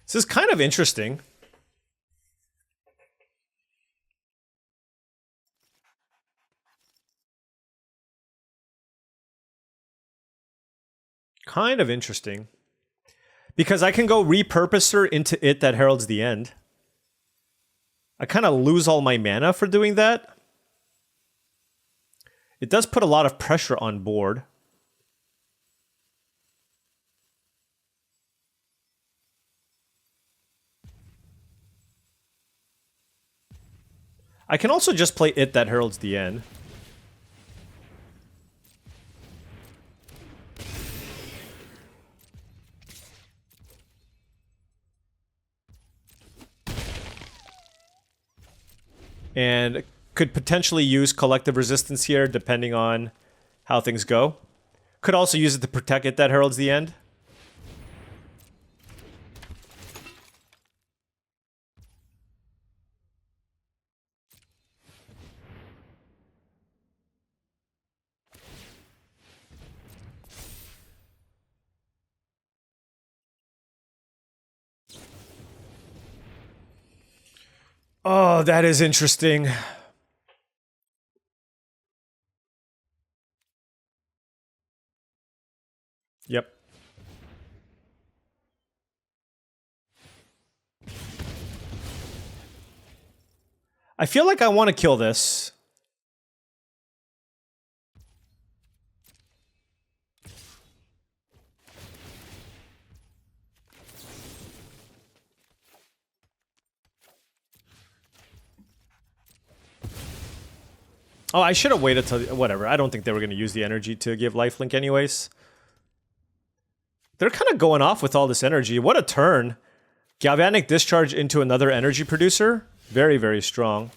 This is kind of interesting. Kind of interesting. Because I can go repurpose her into It That Heralds the End. I kind of lose all my mana for doing that. It does put a lot of pressure on board. I can also just play It That Heralds the End. And could potentially use Collective Resistance here, depending on how things go. Could also use it to protect It That Heralds the End. Oh, that is interesting. Yep. I feel like I want to kill this. Oh, I should have waited till... Whatever. I don't think they were going to use the energy to give lifelink anyways. They're kind of going off with all this energy. What a turn. Galvanic Discharge into another energy producer. Very, very strong.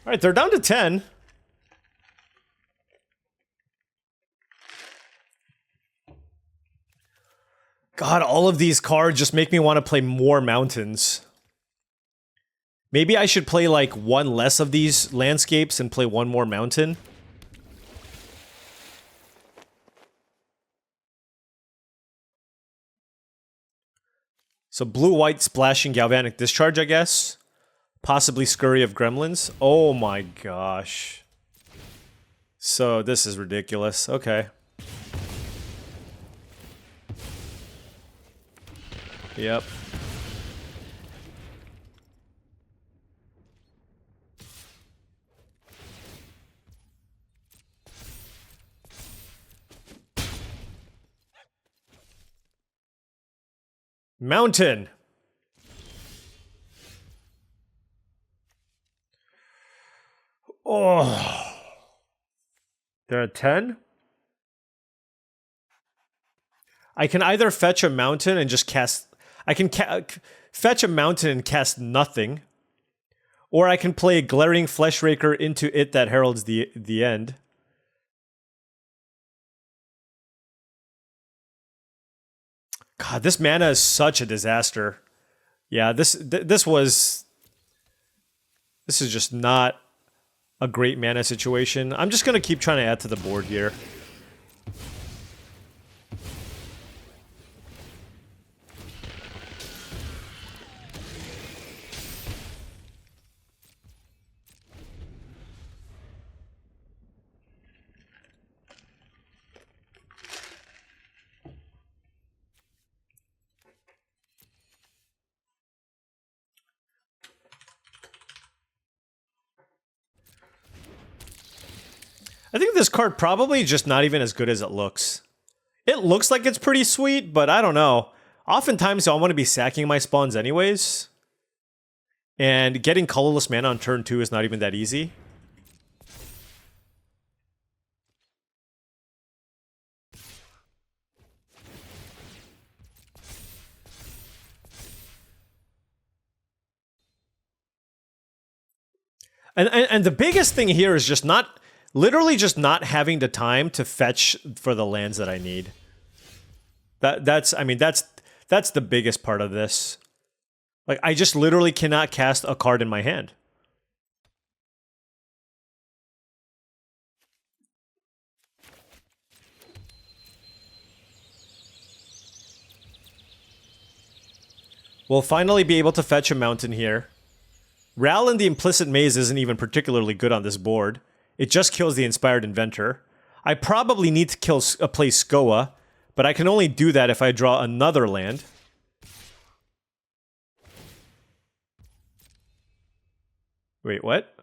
All right, they're down to 10. God, all of these cards just make me want to play more mountains. Maybe I should play like one less of these landscapes and play one more mountain. So blue-white splashing Galvanic Discharge, I guess. Possibly Scurry of Gremlins. Oh my gosh. So this is ridiculous. Okay. Yep. Mountain. Oh. They're at 10? I can either fetch a mountain and just cast... I can fetch a mountain and cast nothing. Or I can play a Glaring Fleshraker into it that heralds the end. God, this mana is such a disaster. Yeah, this is just not a great mana situation. I'm just gonna keep trying to add to the board here. I think this card probably just not even as good as it looks. It looks like it's pretty sweet, but I don't know. Oftentimes I want to be sacking my spawns anyways. And getting colorless mana on turn 2 is not even that easy. And the biggest thing here is just not... Literally just not having the time to fetch for the lands that I need. That's the biggest part of this. Like, I just literally cannot cast a card in my hand. We'll finally be able to fetch a mountain here. Ral and the Implicit Maze isn't even particularly good on this board. It just kills the Inspired Inventor. I probably need to play Skoa, but I can only do that if I draw another land. Wait, what?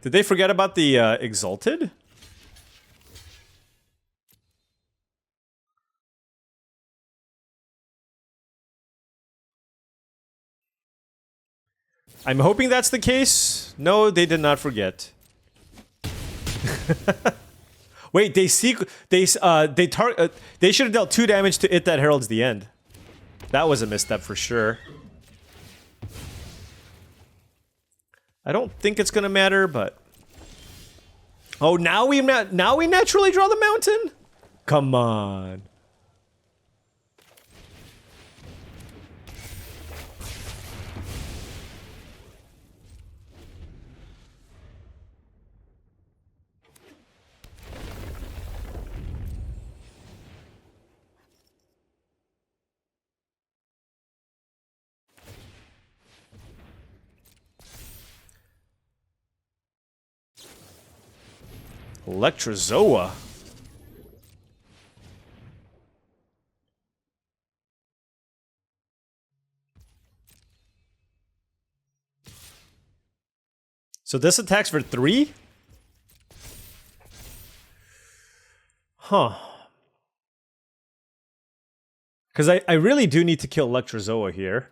Did they forget about the Exalted? I'm hoping that's the case. No, they did not forget. Wait, they should have dealt 2 damage to it that heralds the end. That was a misstep for sure. I don't think it's gonna matter, but oh, now we naturally draw the mountain? Come on. Electrozoa. So this attacks for 3? Huh. Because I really do need to kill Electrozoa here.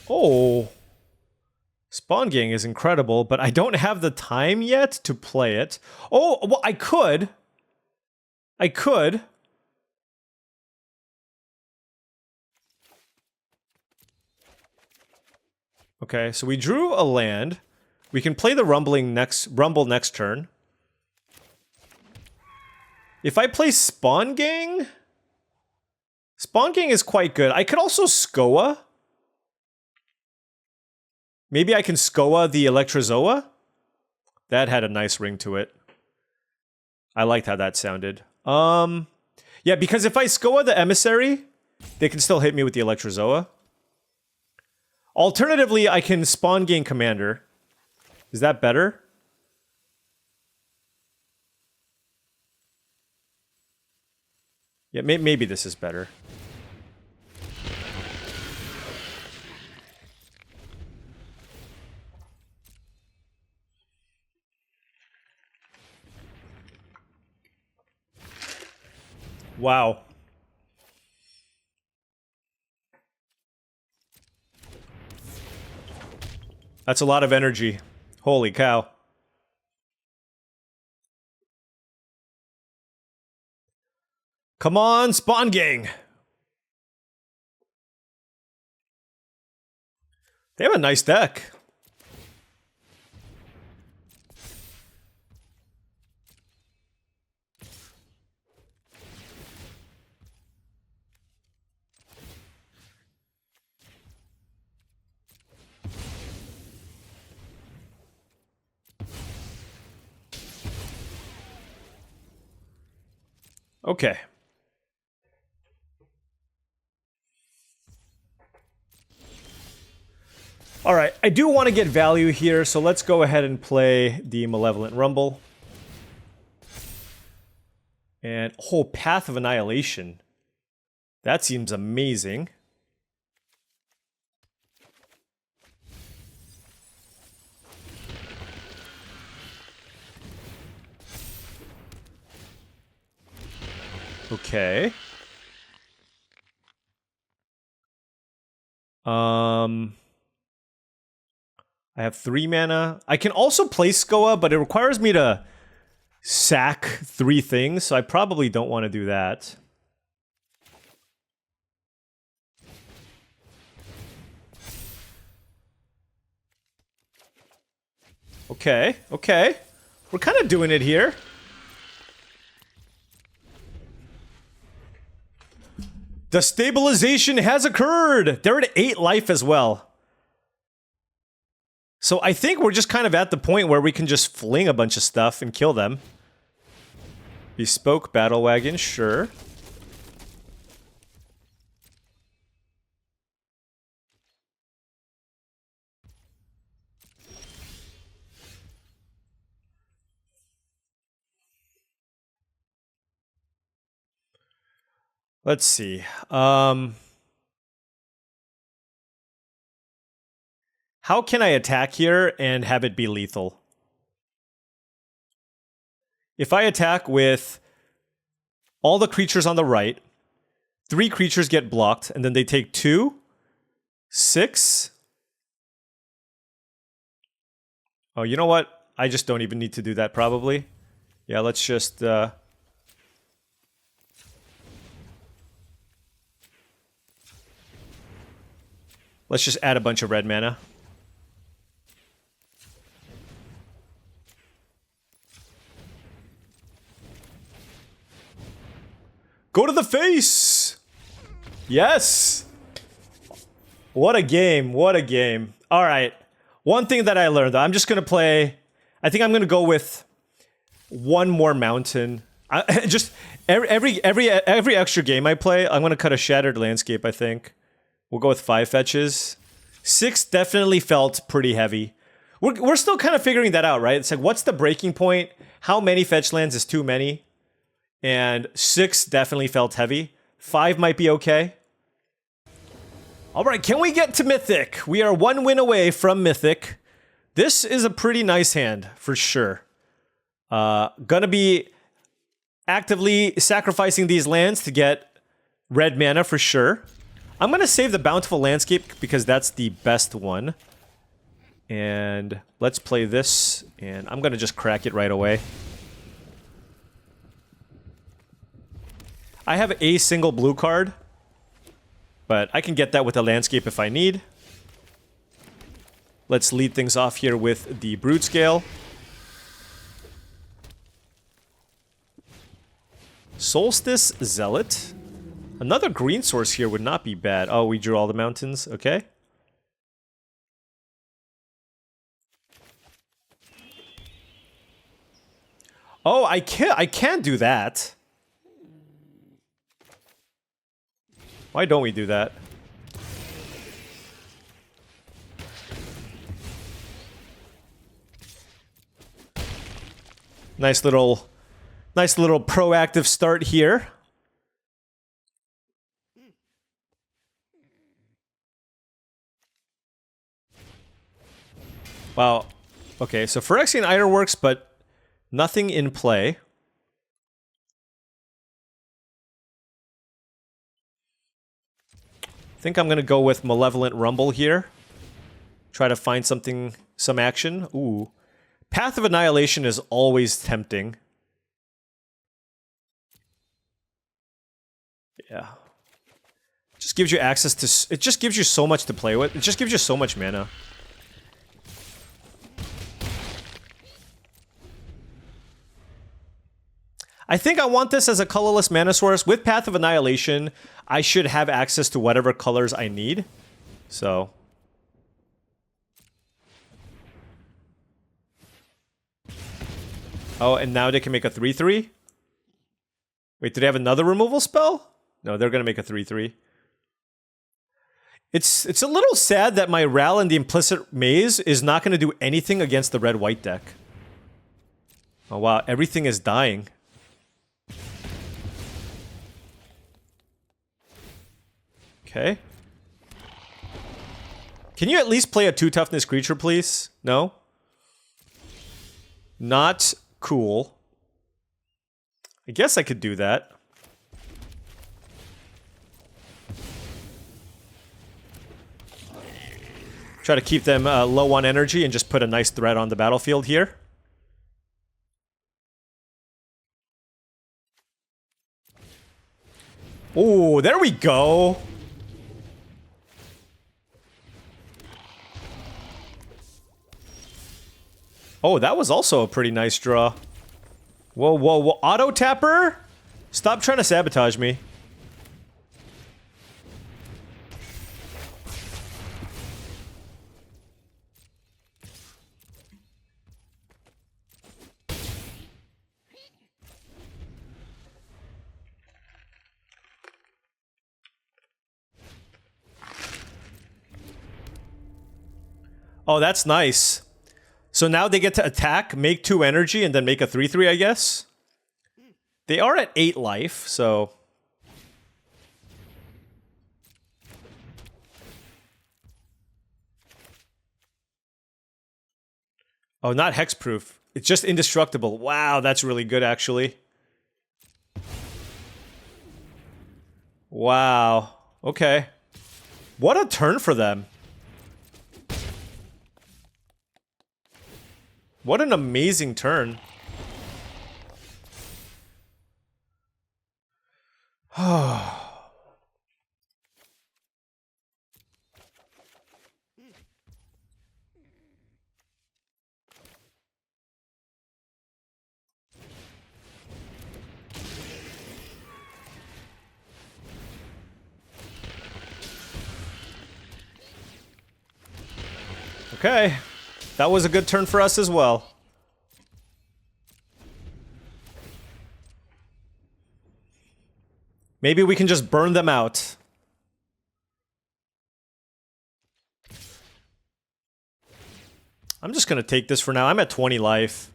Oh. Spawn Gang is incredible, but I don't have the time yet to play it. Oh, well, I could. I could. Okay, so we drew a land. We can play the Rumble next turn. If I play Spawn Gang is quite good. I could also Skoa. Maybe I can Skoa the Electrozoa? That had a nice ring to it. I liked how that sounded. Yeah, because if I Skoa the Emissary, they can still hit me with the Electrozoa. Alternatively, I can Spawn Gang Commander. Is that better? Yeah, maybe this is better. Wow. That's a lot of energy. Holy cow. Come on, Spawn Gang! They have a nice deck. Okay. All right, I do want to get value here, so let's go ahead and play the Malevolent Rumble. And, oh, Path of Annihilation. That seems amazing. Okay. I have 3 mana. I can also play Skoa, but it requires me to sack 3 things, so I probably don't want to do that. Okay, okay. We're kind of doing it here. The stabilization has occurred! They're at 8 life as well. So I think we're just kind of at the point where we can just fling a bunch of stuff and kill them. Bespoke Battle Wagon, sure. Let's see. How can I attack here and have it be lethal? If I attack with all the creatures on the right, 3 creatures get blocked, and then they take 2, 6. Oh, you know what? I just don't even need to do that, probably. Yeah, let's just... Let's just add a bunch of red mana. Go to the face! Yes! What a game, what a game. Alright, one thing that I learned, though, I'm just gonna play... I think I'm gonna go with 1 more mountain. Just every extra game I play, I'm gonna cut a Shattered Landscape. I think we'll go with 5 fetches. 6 definitely felt pretty heavy. We're still kind of figuring that out, right? It's like, what's the breaking point? How many fetch lands is too many? And 6 definitely felt heavy. 5 might be okay. All right, can we get to Mythic? We are 1 win away from Mythic. This is a pretty nice hand, for sure. Gonna be actively sacrificing these lands to get red mana for sure. I'm gonna save the Bountiful Landscape because that's the best one. And let's play this, and I'm gonna just crack it right away. I have a single blue card, but I can get that with a landscape if I need. Let's lead things off here with the Brood Scale. Solstice Zealot. Another green source here would not be bad. Oh, we drew all the mountains. Okay. Oh, I can't do that. Why don't we do that? Nice little proactive start here. Wow. Okay, so Phyrexian Iron works, but nothing in play. I think I'm going to go with Malevolent Rumble here. Try to find something, some action. Ooh. Path of Annihilation is always tempting. Yeah. Just gives you access to... It just gives you so much to play with. It just gives you so much mana. I think I want this as a colorless mana source. With Path of Annihilation, I should have access to whatever colors I need. So... Oh, and now they can make a 3/3? Wait, do they have another removal spell? No, they're gonna make a 3/3. It's a little sad that my Ral and the Implicit Maze is not gonna do anything against the red-white deck. Oh wow, everything is dying. Okay. Can you at least play a 2-toughness creature, please? No? Not cool. I guess I could do that. Try to keep them low on energy and just put a nice threat on the battlefield here. Oh, there we go. Oh, that was also a pretty nice draw. Whoa, whoa, whoa. Auto tapper? Stop trying to sabotage me. Oh, that's nice. So now they get to attack, make 2 energy, and then make a 3/3, I guess? They are at 8 life, so... Oh, not hexproof. It's just indestructible. Wow, that's really good, actually. Wow. Okay. What a turn for them. What an amazing turn. Okay. That was a good turn for us as well. Maybe we can just burn them out. I'm just gonna take this for now. I'm at 20 life.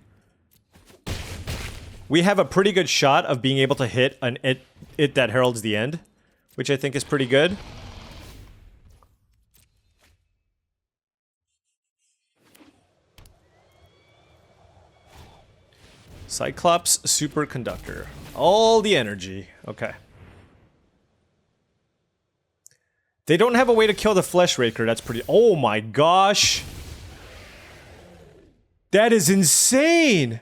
We have a pretty good shot of being able to hit an it that heralds the end, which I think is pretty good. Cyclops Superconductor. All the energy. Okay. They don't have a way to kill the Flesh Raker. That's pretty... Oh my gosh! That is insane!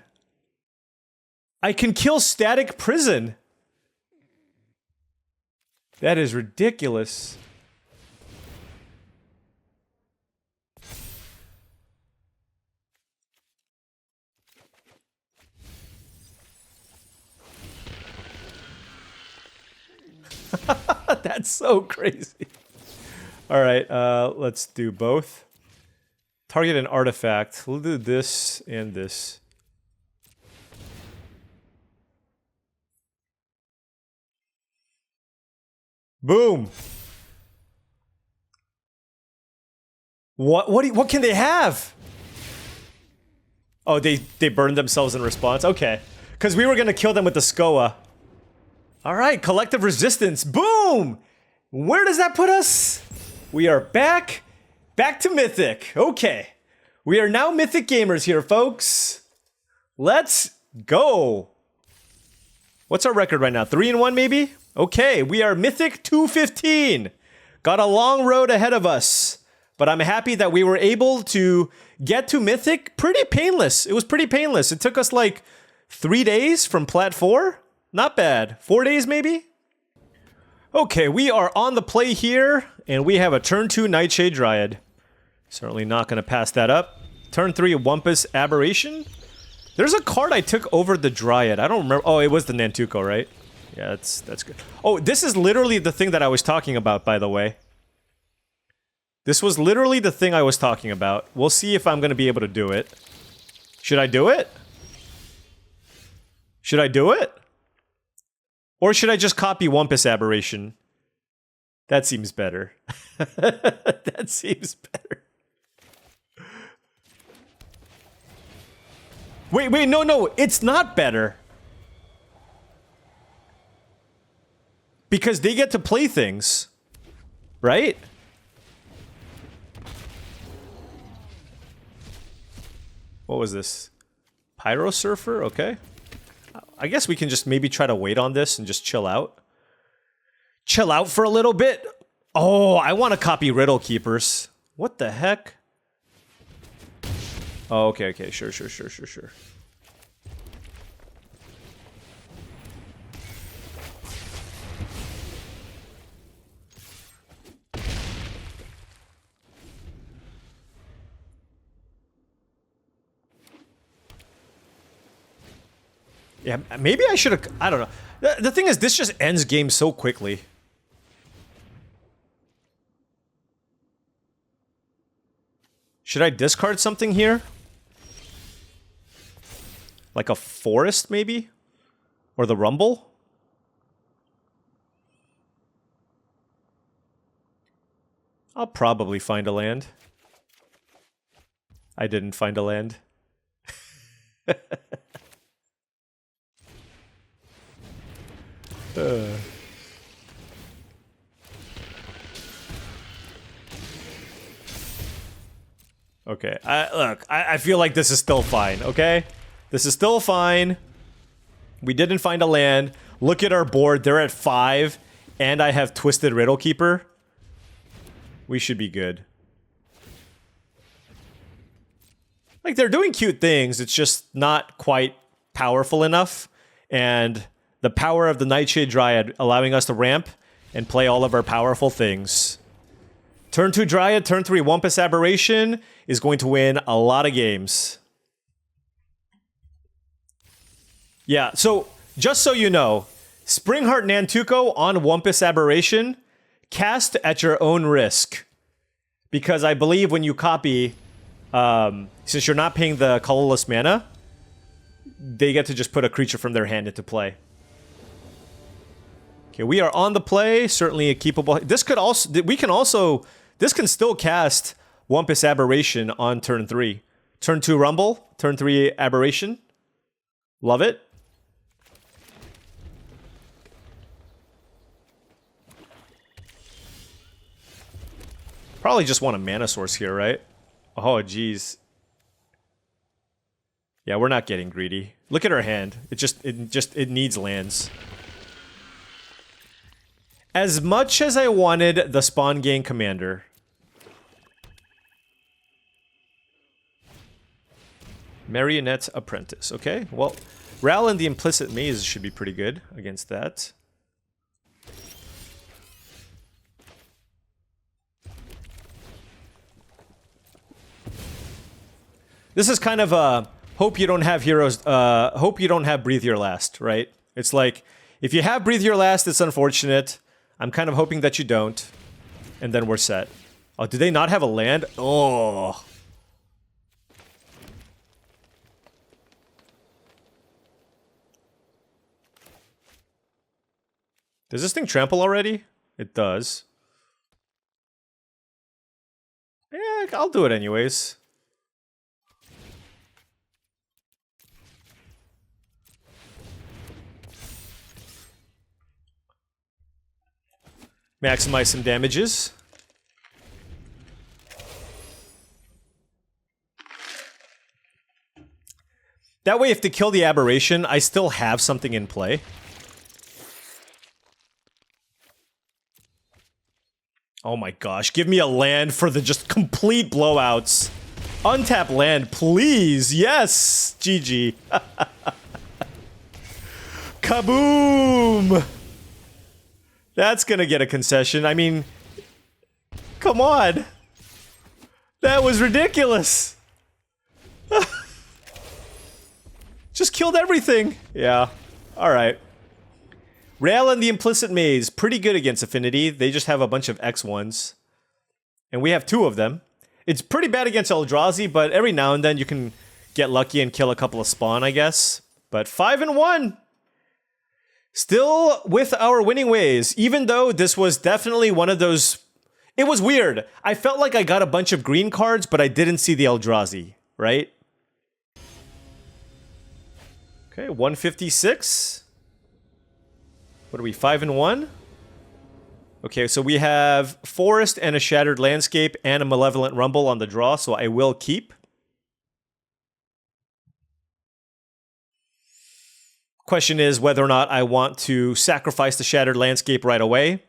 I can kill Static Prison. That is ridiculous. That's so crazy. All right, let's do both. Target an artifact. We'll do this and this. Boom. What can they have? Oh, they burned themselves in response. Okay, because we were gonna kill them with the Skoa. All right, collective resistance. Boom. Where does that put us? We are back to Mythic. Okay, we are now Mythic gamers here, folks. Let's go. What's our record right now? 3-1 maybe? Okay, we are Mythic 215. Got a long road ahead of us, but I'm happy that we were able to get to Mythic pretty painless. It was pretty painless. It took us like 3 days from Plat 4. Not bad. 4 days maybe? Okay, we are on the play here, and we have a turn 2 Nightshade Dryad. Certainly not going to pass that up. Turn 3 Wumpus Aberration. There's a card I took over the Dryad. I don't remember. Oh, it was the Nantuko, right? Yeah, that's good. Oh, this is literally the thing that I was talking about, by the way. This was literally the thing I was talking about. We'll see if I'm going to be able to do it. Should I do it? Should I do it? Or should I just copy Wumpus Aberration? That seems better. That seems better. Wait, no, it's not better. Because they get to play things, right? What was this? Pyro Surfer? Okay. I guess we can just maybe try to wait on this and just chill out. Chill out for a little bit. Oh, I want to copy Riddle Keepers. What the heck? Oh, okay, sure. Yeah, maybe I should have... I don't know. The thing is, this just ends game so quickly. Should I discard something here? Like a forest, maybe? Or the Rumble? I'll probably find a land. I didn't find a land. Okay, look, I feel like this is still fine, okay? This is still fine. We didn't find a land. Look at our board, they're at 5, and I have Twisted Riddle Keeper. We should be good. Like, they're doing cute things, it's just not quite powerful enough, and the power of the Nightshade Dryad allowing us to ramp and play all of our powerful things. Turn 2 Dryad, turn 3 Wumpus Aberration is going to win a lot of games. Yeah, so just so you know, Springheart Nantuko on Wumpus Aberration, cast at your own risk. Because I believe when you copy, since you're not paying the colorless mana, they get to just put a creature from their hand into play. Okay, we are on the play. Certainly a keepable. This could also. This can still cast Wumpus Aberration on turn 3. Turn 2 Rumble. Turn 3 Aberration. Love it. Probably just want a mana source here, right? Oh, geez. Yeah, we're not getting greedy. Look at our hand. It needs lands. As much as I wanted the Spawn Gain Commander. Marionette Apprentice. Okay, well, Ral and the Implicit Maze should be pretty good against that. This is kind of a hope you don't have heroes, hope you don't have Breathe Your Last, right? It's like, if you have Breathe Your Last, it's unfortunate. I'm kind of hoping that you don't. And then we're set. Oh, do they not have a land? Oh. Does this thing trample already? It does. Yeah, I'll do it anyways. Maximize some damages. That way, if they kill the Aberration, I still have something in play. Oh my gosh, give me a land for the just complete blowouts. Untap land, please. Yes, GG. Kaboom! That's gonna get a concession. I mean, come on. That was ridiculous. Just killed everything. Yeah, all right. Rail and the Implicit Maze, pretty good against Affinity. They just have a bunch of X1s. And we have 2 of them. It's pretty bad against Eldrazi, but every now and then you can get lucky and kill a couple of spawn, I guess. But 5-1! Still with our winning ways, even though this was definitely one of those... It was weird. I felt like I got a bunch of green cards, but I didn't see the Eldrazi, right? Okay, 156. What are we, 5-1? Okay, so we have Forest and a Shattered Landscape and a Malevolent Rumble on the draw, so I will keep. Question is whether or not I want to sacrifice the Shattered Landscape right away.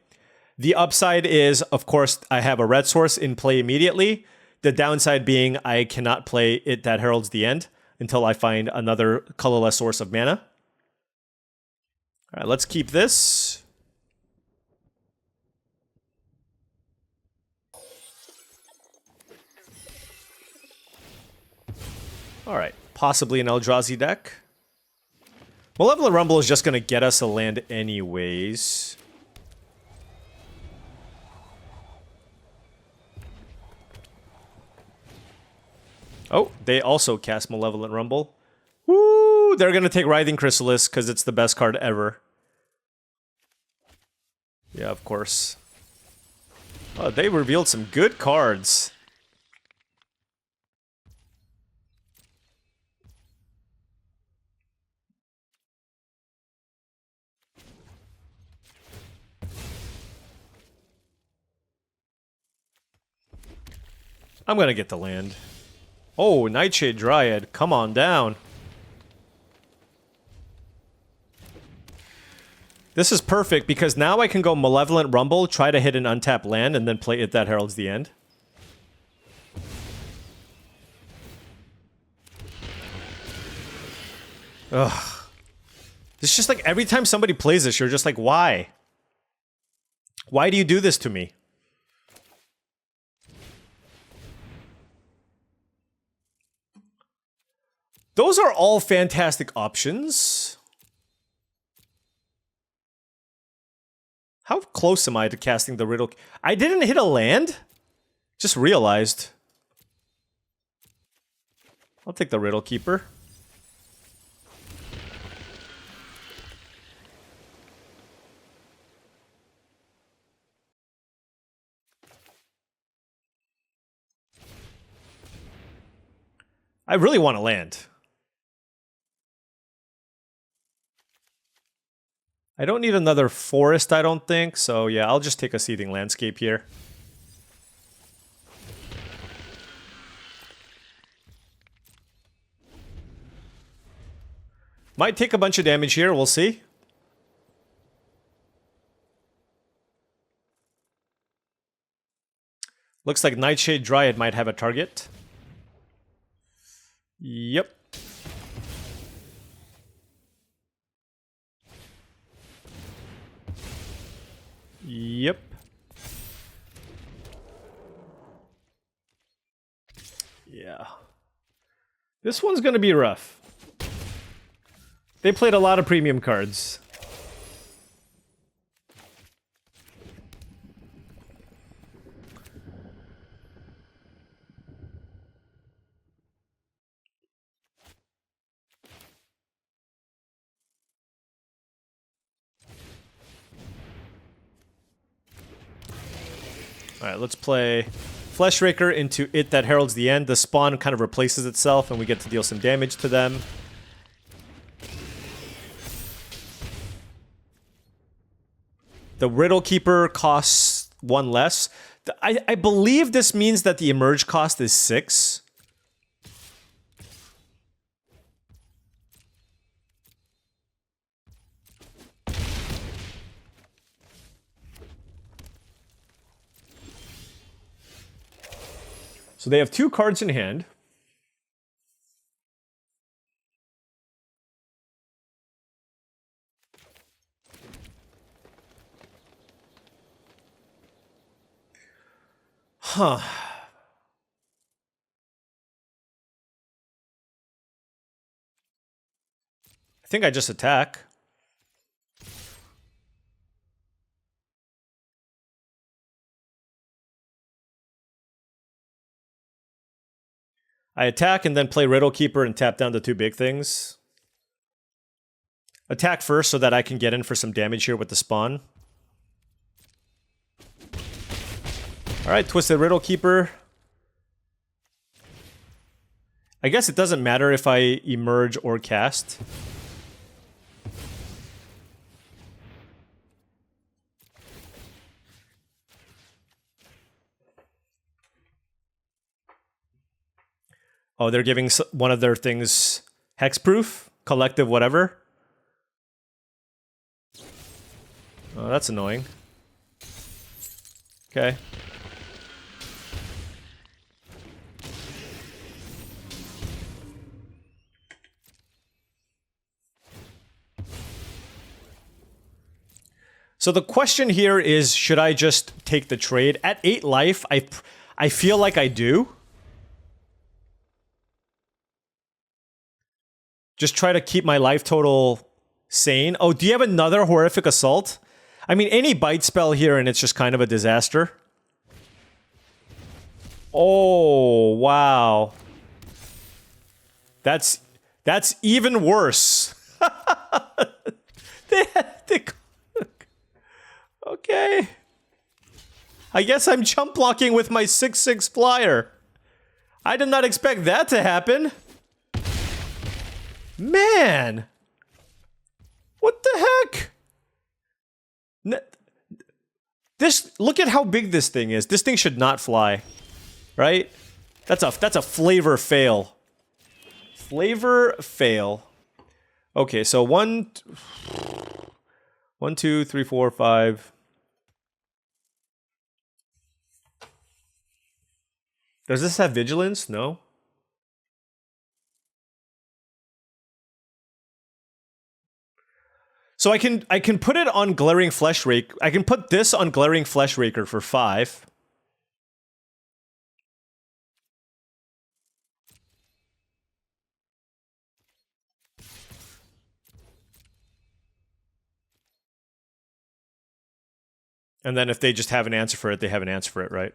The upside is, of course, I have a red source in play immediately. The downside being I cannot play it that heralds the end until I find another colorless source of mana. All right, let's keep this. All right, possibly an Eldrazi deck. Malevolent Rumble is just going to get us a land anyways. Oh, they also cast Malevolent Rumble. Woo! They're going to take Writhing Chrysalis because it's the best card ever. Yeah, of course. Oh, they revealed some good cards. I'm gonna get the land. Oh, Nightshade Dryad, come on down. This is perfect because now I can go Malevolent Rumble, try to hit an untapped land, and then play it that heralds the end. Ugh. It's just like every time somebody plays this, you're just like, why? Why do you do this to me? Those are all fantastic options. How close am I to casting the Riddle? I didn't hit a land? Just realized. I'll take the Riddle Keeper. I really want to land. I don't need another forest, I don't think. So yeah, I'll just take a Seething Landscape here. Might take a bunch of damage here, we'll see. Looks like Nightshade Dryad might have a target. Yep. Yep. Yeah. This one's gonna be rough. They played a lot of premium cards. Alright, let's play Fleshraker into It That Heralds the End. The spawn kind of replaces itself and we get to deal some damage to them. The Riddle Keeper costs 1 less. I believe this means that the Emerge cost is 6. So they have 2 cards in hand. Huh. I think I just attack. I attack and then play Riddle Keeper and tap down the 2 big things. Attack first so that I can get in for some damage here with the spawn. Alright, Twisted Riddle Keeper. I guess it doesn't matter if I emerge or cast. Oh, they're giving one of their things hexproof, collective, whatever. Oh, that's annoying. Okay. So the question here is, should I just take the trade? At 8 life, I feel like I do. Just try to keep my life total sane. Oh, do you have another Horrific Assault? I mean, any bite spell here and it's just kind of a disaster. Oh, wow. That's even worse. Okay. I guess I'm chump blocking with my 6/6 flyer. I did not expect that to happen. Man! What the heck? Look at how big this thing is. This thing should not fly. Right? That's a flavor fail. Flavor fail. Okay, so 1, 2, 3, 4, 5. Does this have vigilance? No. So I can put it on Glaring Fleshrake. I can put this on Glaring Fleshraker for 5. And then if they just have an answer for it, they have an answer for it, right?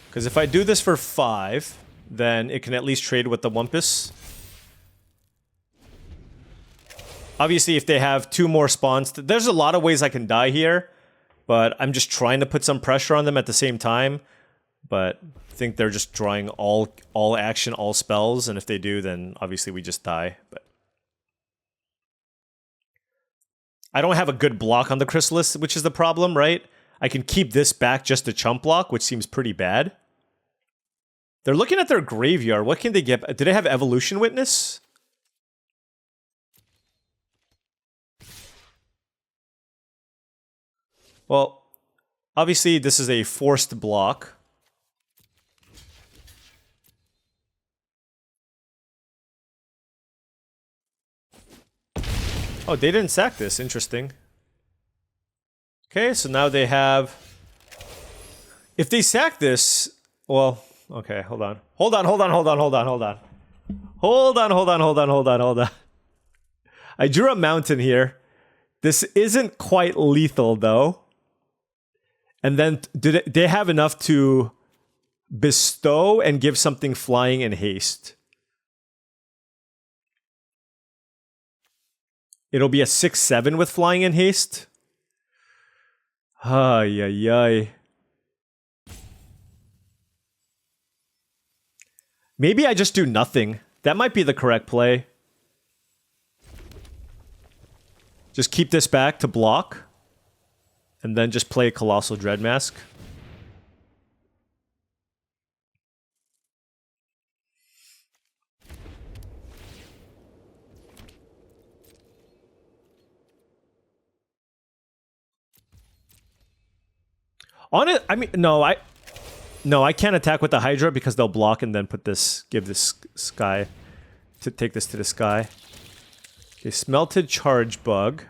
Because if I do this for 5, then it can at least trade with the Wumpus. Obviously, if they have 2 more spawns, there's a lot of ways I can die here. but I'm just trying to put some pressure on them at the same time. But I think they're just drawing all action, all spells, and if they do, then obviously we just die. But I don't have a good block on the Chrysalis, which is the problem, right? I can keep this back just to chump block, which seems pretty bad. They're looking at their graveyard. What can they get? Do they have Evolution Witness? Well, obviously this is a forced block. Oh, they didn't sack this. Interesting. Okay, so now they have... If they sack this... Well, okay, hold on. Hold on. I drew a mountain here. This isn't quite lethal, though. And then, do they have enough to bestow and give something flying and haste? It'll be a 6/7 with flying and haste. Ay, ay, ay. Maybe I just do nothing. That might be the correct play. Just keep this back to block. And then just play Colossal Dreadmask. On it, I mean, no, I can't attack with the Hydra because they'll block and then put this, give this sky, to take this to the sky. Okay, Smelted Charge Bug.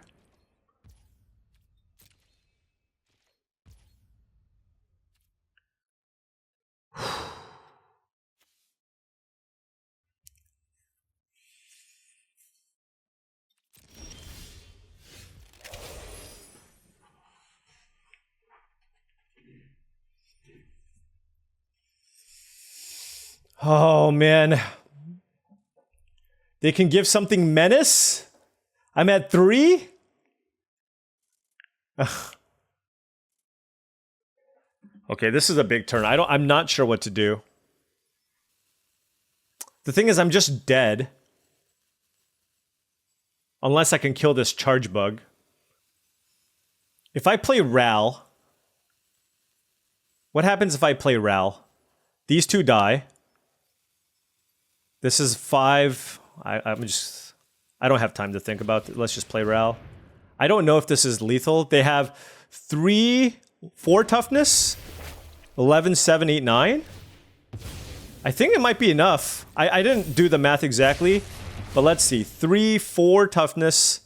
Oh, man. They can give something menace? I'm at 3? Okay, this is a big turn. I'm not sure what to do. The thing is, I'm just dead. Unless I can kill this charge bug. If I play Ral... What happens if I play Ral? These two die. This is 5. I don't have time to think about it. Let's just play Ral. I don't know if this is lethal. They have 4 toughness, 11, 7, 8, 9. I think it might be enough. I didn't do the math exactly, but let's see. 3, 4 toughness.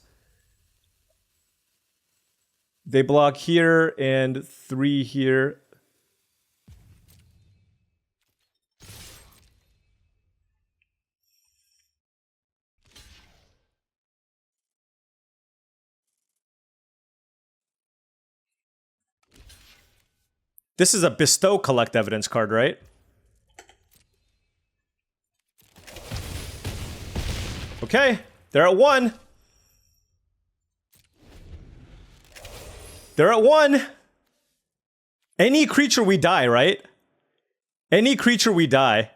They block here and 3 here. This is a Bestow Collect Evidence card, right? Okay, they're at 1. They're at 1. Any creature we die, right? Any creature we die.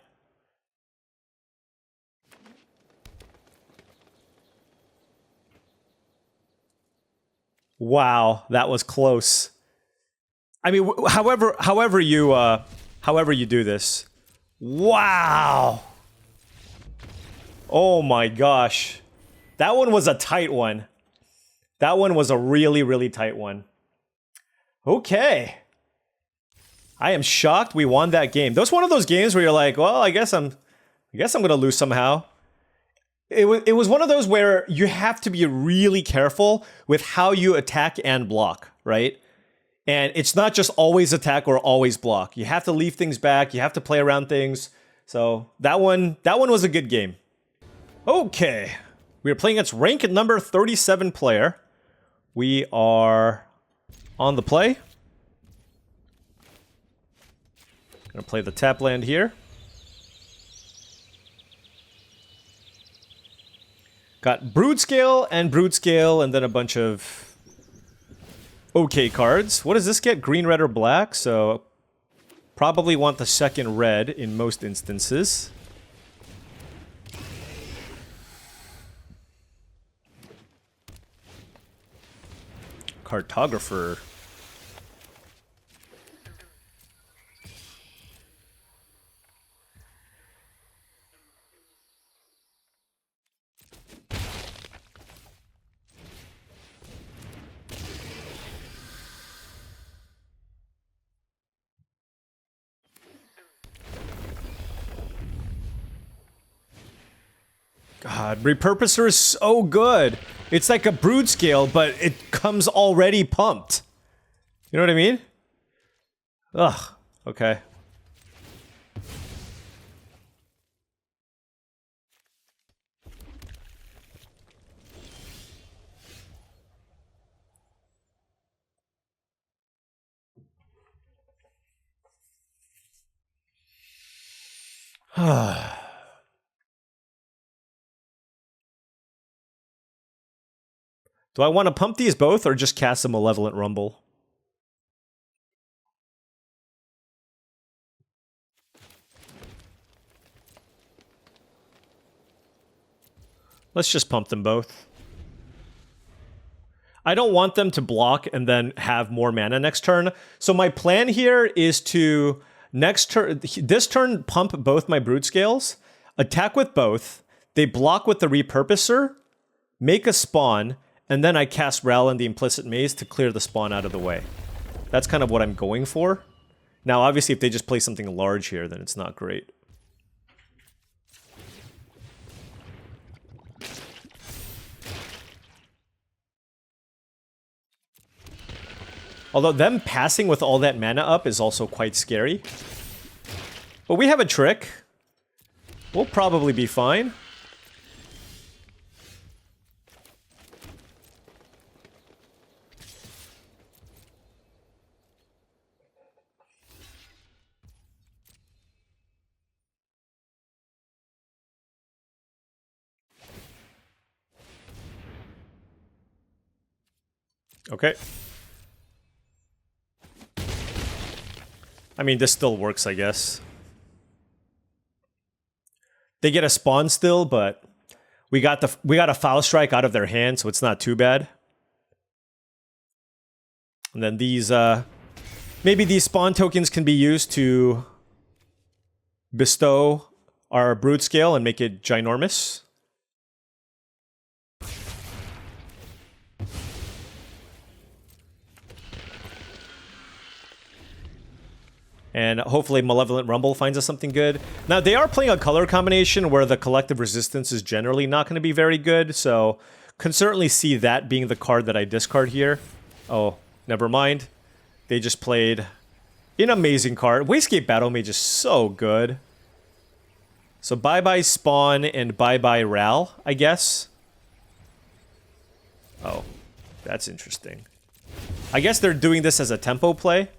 Wow, that was close. I mean, however you do this. Wow. Oh my gosh. That one was a tight one. That one was a really, really tight one. Okay. I am shocked we won that game. That was one of those games where you're like, well, I guess I'm gonna lose somehow. It was one of those where you have to be really careful with how you attack and block, right? And it's not just always attack or always block. You have to leave things back. You have to play around things. So that one was a good game. Okay. We are playing against rank number 37 player. We are on the play. Gonna play the tap land here. Got Brood Scale, and then a bunch of... okay cards. What does this get? Green, red, or black? So probably want the second red in most instances. Cartographer. God, Repurposer is so good. It's like a brood scale, but it comes already pumped. You know what I mean? Ugh. Okay. Do I want to pump these both or just cast a Malevolent Rumble? Let's just pump them both. I don't want them to block and then have more mana next turn. So my plan here is to this turn pump both my Brood Scales, attack with both, they block with the Repurposer, make a spawn, and then I cast Ral and the Implicit Maze to clear the spawn out of the way. That's kind of what I'm going for. Now, obviously, if they just play something large here, then it's not great. Although them passing with all that mana up is also quite scary. But we have a trick. We'll probably be fine. Okay. I mean, this still works, I guess. They get a spawn still, but we got a Foul Strike out of their hand, so it's not too bad. And then these maybe these spawn tokens can be used to bestow our Brood Scale and make it ginormous. And hopefully Malevolent Rumble finds us something good. Now, they are playing a color combination where the collective resistance is generally not going to be very good, so can certainly see that being the card that I discard here. Oh, never mind. They just played an amazing card. Wastegate Battlemage is so good. So bye-bye Spawn and bye-bye Ral, I guess. Oh, that's interesting. I guess they're doing this as a tempo play.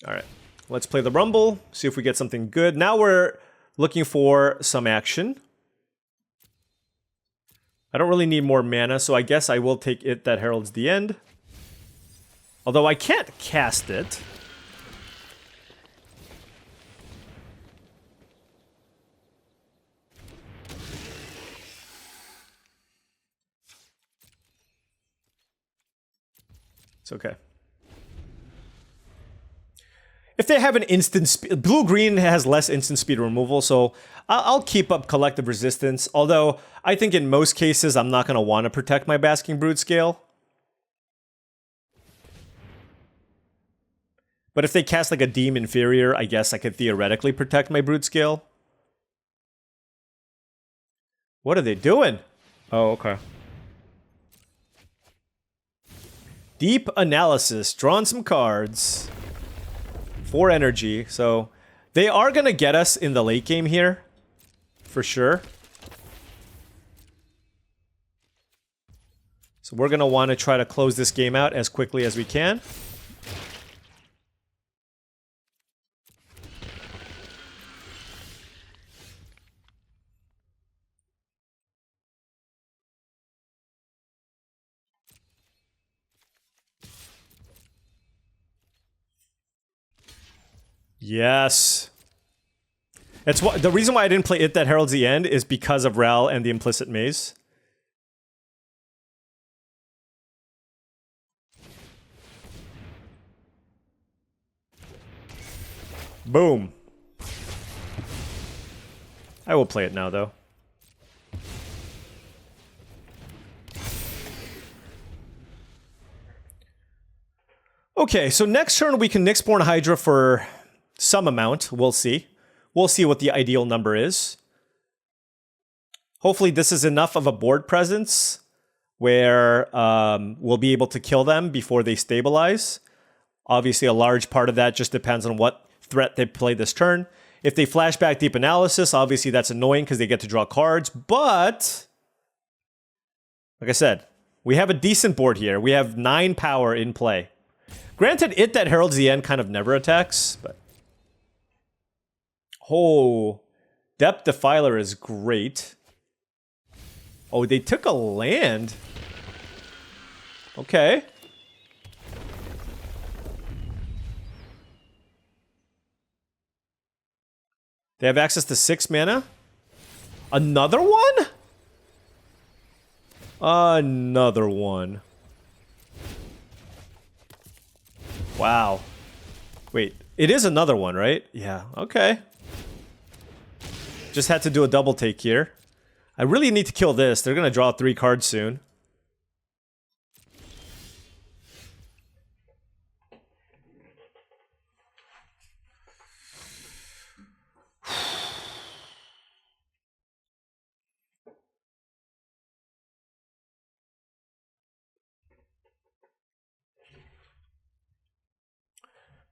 All right, let's play the Rumble, see if we get something good. Now we're looking for some action. I don't really need more mana, so I guess I will take it that heralds the end. Although I can't cast it. It's okay. If they have an instant speed, blue-green has less instant speed removal, so I'll keep up collective resistance. Although, I think in most cases, I'm not going to want to protect my Basking Brood Scale. But if they cast like a Deem Inferior, I guess I could theoretically protect my Brood Scale. What are they doing? Oh, okay. Deep Analysis, drawn some cards. 4 energy, so they are going to get us in the late game here, for sure. So we're going to want to try to close this game out as quickly as we can. Yes. That's what the reason why I didn't play It That Heralds the End is because of Ral and the implicit maze. Boom. I will play it now, though. Okay, so next turn we can Nyxborn Hydra for some amount. We'll see. We'll see what the ideal number is. Hopefully this is enough of a board presence where we'll be able to kill them before they stabilize. Obviously, a large part of that just depends on what threat they play this turn. If they flashback Deep Analysis, obviously that's annoying because they get to draw cards. But, like I said, we have a decent board here. We have 9 power in play. Granted, It That Heralds the End kind of never attacks, but... Oh, Depth Defiler is great. Oh, they took a land. Okay. They have access to 6 mana. Another one? Another one. Wow. Wait, it is another one, right? Yeah, okay. Just had to do a double take here. I really need to kill this. They're going to draw 3 cards soon.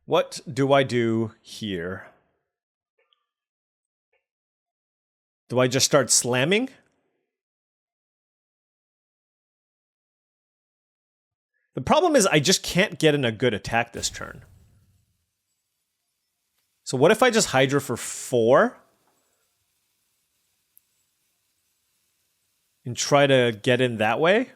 What do I do here? Do I just start slamming? The problem is I just can't get in a good attack this turn. So what if I just Hydra for 4? And try to get in that way?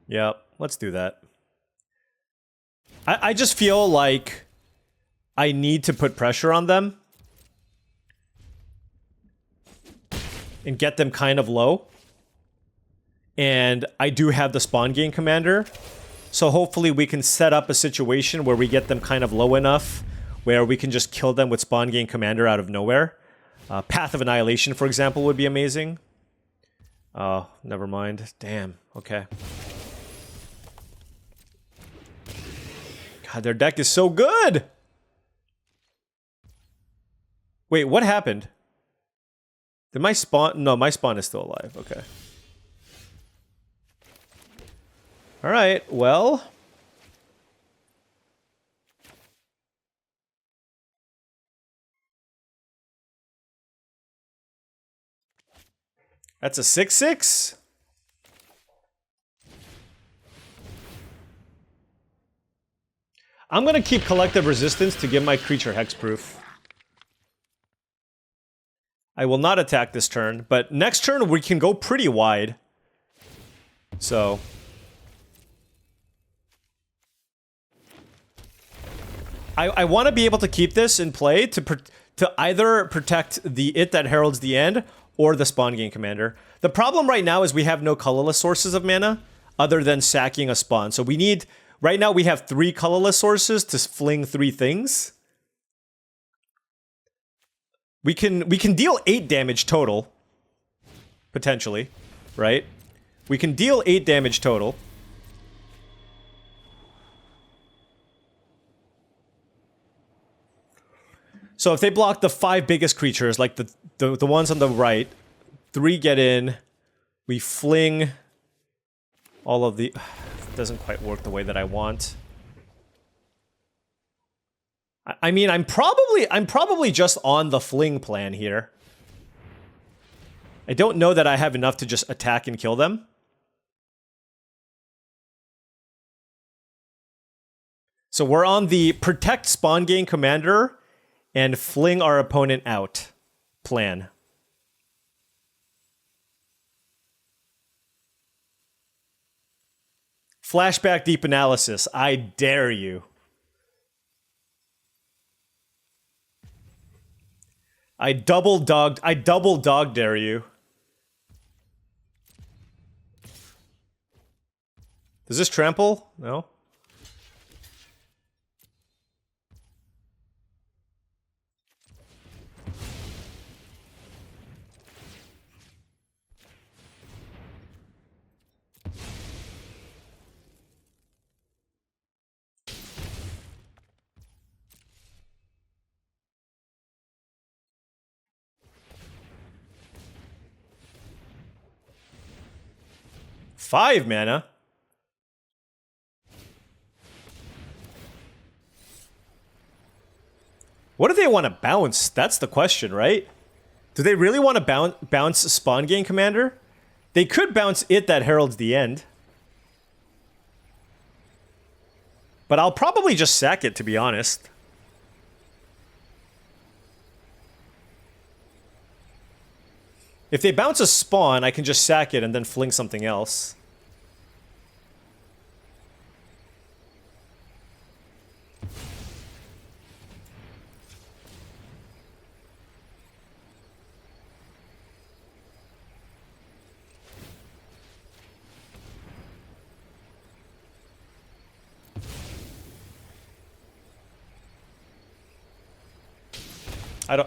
Yeah, let's do that. I just feel like I need to put pressure on them and get them kind of low. And I do have the Spawn Gain Commander, so hopefully we can set up a situation where we get them kind of low enough where we can just kill them with Spawn Gain Commander out of nowhere. Path of Annihilation, for example, would be amazing. Oh, never mind. Damn, okay. God, their deck is so good! Wait, what happened? Did my spawn... No, my spawn is still alive. Okay. Alright, well... That's a 6/6? I'm gonna keep Collective Resistance to give my creature hexproof. I will not attack this turn, but next turn we can go pretty wide. So... I want to be able to keep this in play to either protect the It That Heralds the End or the Spawn Gain Commander. The problem right now is we have no colorless sources of mana other than sacking a spawn. So we need... Right now we have 3 colorless sources to fling 3 things. We can deal 8 damage total. Potentially. Right? We can deal 8 damage total. So if they block the 5 biggest creatures, like the ones on the right, 3 get in, we fling all of the... Doesn't quite work the way that I want. I mean, I'm probably just on the fling plan here. I don't know that I have enough to just attack and kill them. So we're on the protect spawn gain commander and fling our opponent out plan. Flashback deep analysis. I dare you. I double dog dare you. Does this trample? No. Five mana. What do they want to bounce? That's the question, right? Do they really want to bounce spawn gain commander? They could bounce it that heralds the end. But I'll probably just sack it, to be honest. If they bounce a spawn, I can just sack it and then fling something else.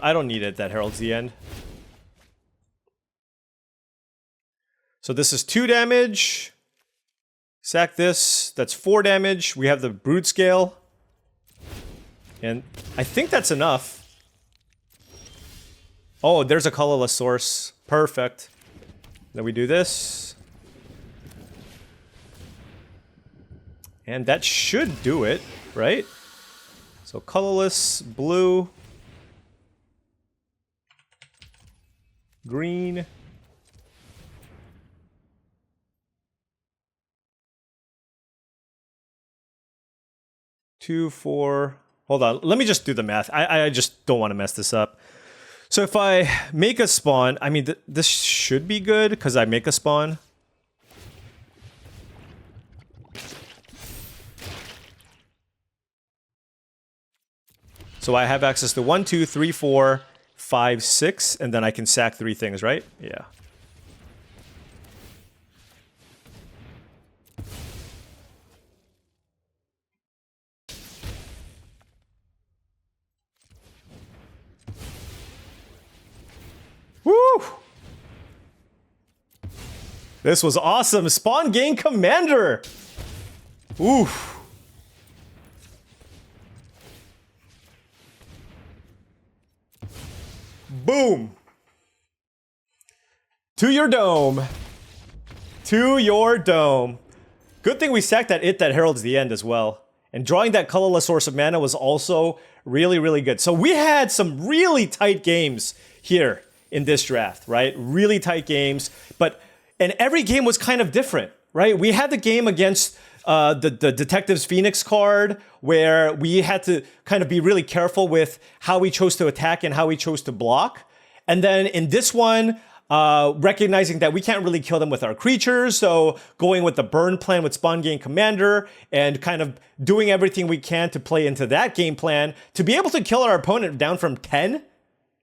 I don't need it that heralds the end. So this is 2 damage. Sack this. That's 4 damage. We have the Brood Scale. And I think that's enough. Oh, there's a colorless source. Perfect. Then we do this. And that should do it, right? So colorless, blue, green. 2, 4. Hold on. Let me just do the math. I just don't want to mess this up. So if I make a spawn, I mean, this should be good because I make a spawn. So I have access to 1, 2, 3, 4, 5, 6, and then I can sack 3 things, right? Yeah. Woo! This was awesome. Spawn gain commander. Oof. Boom. To your dome. To your dome. Good thing we sacked that it that heralds the end as well. And drawing that colorless source of mana was also really, really good. So we had some really tight games here in this draft, right? Really tight games. And every game was kind of different, right? We had the game against the Detective's Phoenix card, where we had to kind of be really careful with how we chose to attack and how we chose to block. And then in this one, recognizing that we can't really kill them with our creatures, so going with the burn plan with Spawn Gain Commander and kind of doing everything we can to play into that game plan to be able to kill our opponent down from 10.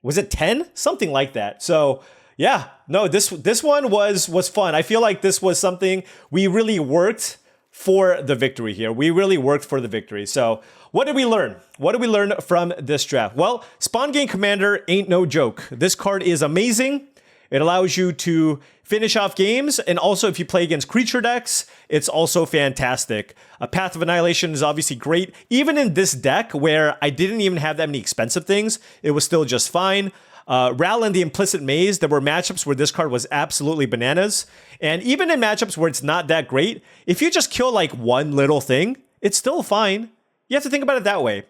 Was it 10? Something like that. So yeah, no, this one was fun. I feel like this was something we really worked for the victory here. We really worked for the victory. So what did we learn? What did we learn from this draft? Well, Spawn Gain Commander ain't no joke. This card is amazing. It allows you to finish off games, and also if you play against creature decks, it's also fantastic. A Path of Annihilation is obviously great. Even in this deck, where I didn't even have that many expensive things, it was still just fine. Ral and the Implicit Maze, there were matchups where this card was absolutely bananas. And even in matchups where it's not that great, if you just kill like one little thing, it's still fine. You have to think about it that way.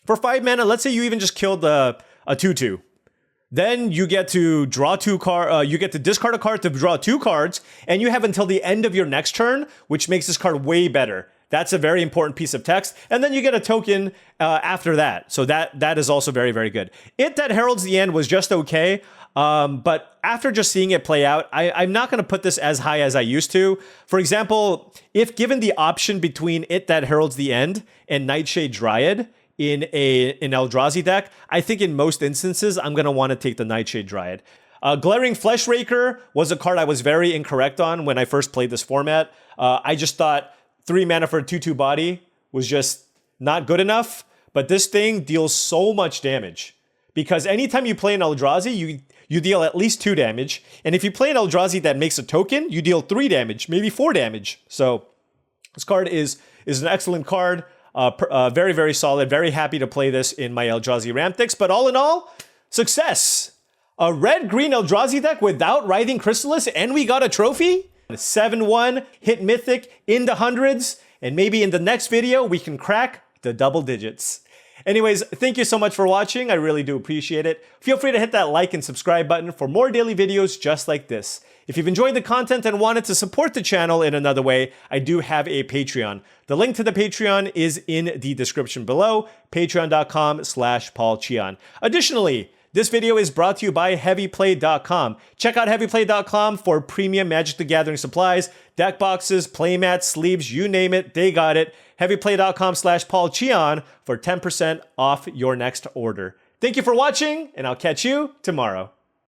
For 5 mana, let's say you even just killed a 2/2. Then you get to draw you get to discard a card to draw 2 cards, and you have until the end of your next turn, which makes this card way better. That's a very important piece of text. And then you get a token after that. So that is also very, very good. It That Heralds the End was just okay. But after just seeing it play out, I'm not going to put this as high as I used to. For example, if given the option between It That Heralds the End and Nightshade Dryad in an Eldrazi deck, I think in most instances, I'm going to want to take the Nightshade Dryad. Glaring Fleshraker was a card I was very incorrect on when I first played this format. I just thought 3 mana for a 2/2 body was just not good enough. But this thing deals so much damage. Because anytime you play an Eldrazi, you deal at least 2 damage. And if you play an Eldrazi that makes a token, you deal 3 damage, maybe 4 damage. So this card is an excellent card. Very, very solid. Very happy to play this in my Eldrazi Ramthix. But all in all, success. A red-green Eldrazi deck without Writhing Chrysalis, and we got a trophy? 7-1, hit Mythic in the hundreds, and maybe in the next video, we can crack the double digits. Anyways, thank you so much for watching. I really do appreciate it. Feel free to hit that like and subscribe button for more daily videos just like this. If you've enjoyed the content and wanted to support the channel in another way, I do have a Patreon. The link to the Patreon is in the description below, patreon.com/paulcheon. Additionally, this video is brought to you by heavyplay.com. Check out heavyplay.com for premium Magic the Gathering supplies, deck boxes, playmats, sleeves, you name it, they got it. heavyplay.com/paulcheon for 10% off your next order. Thank you for watching, and I'll catch you tomorrow.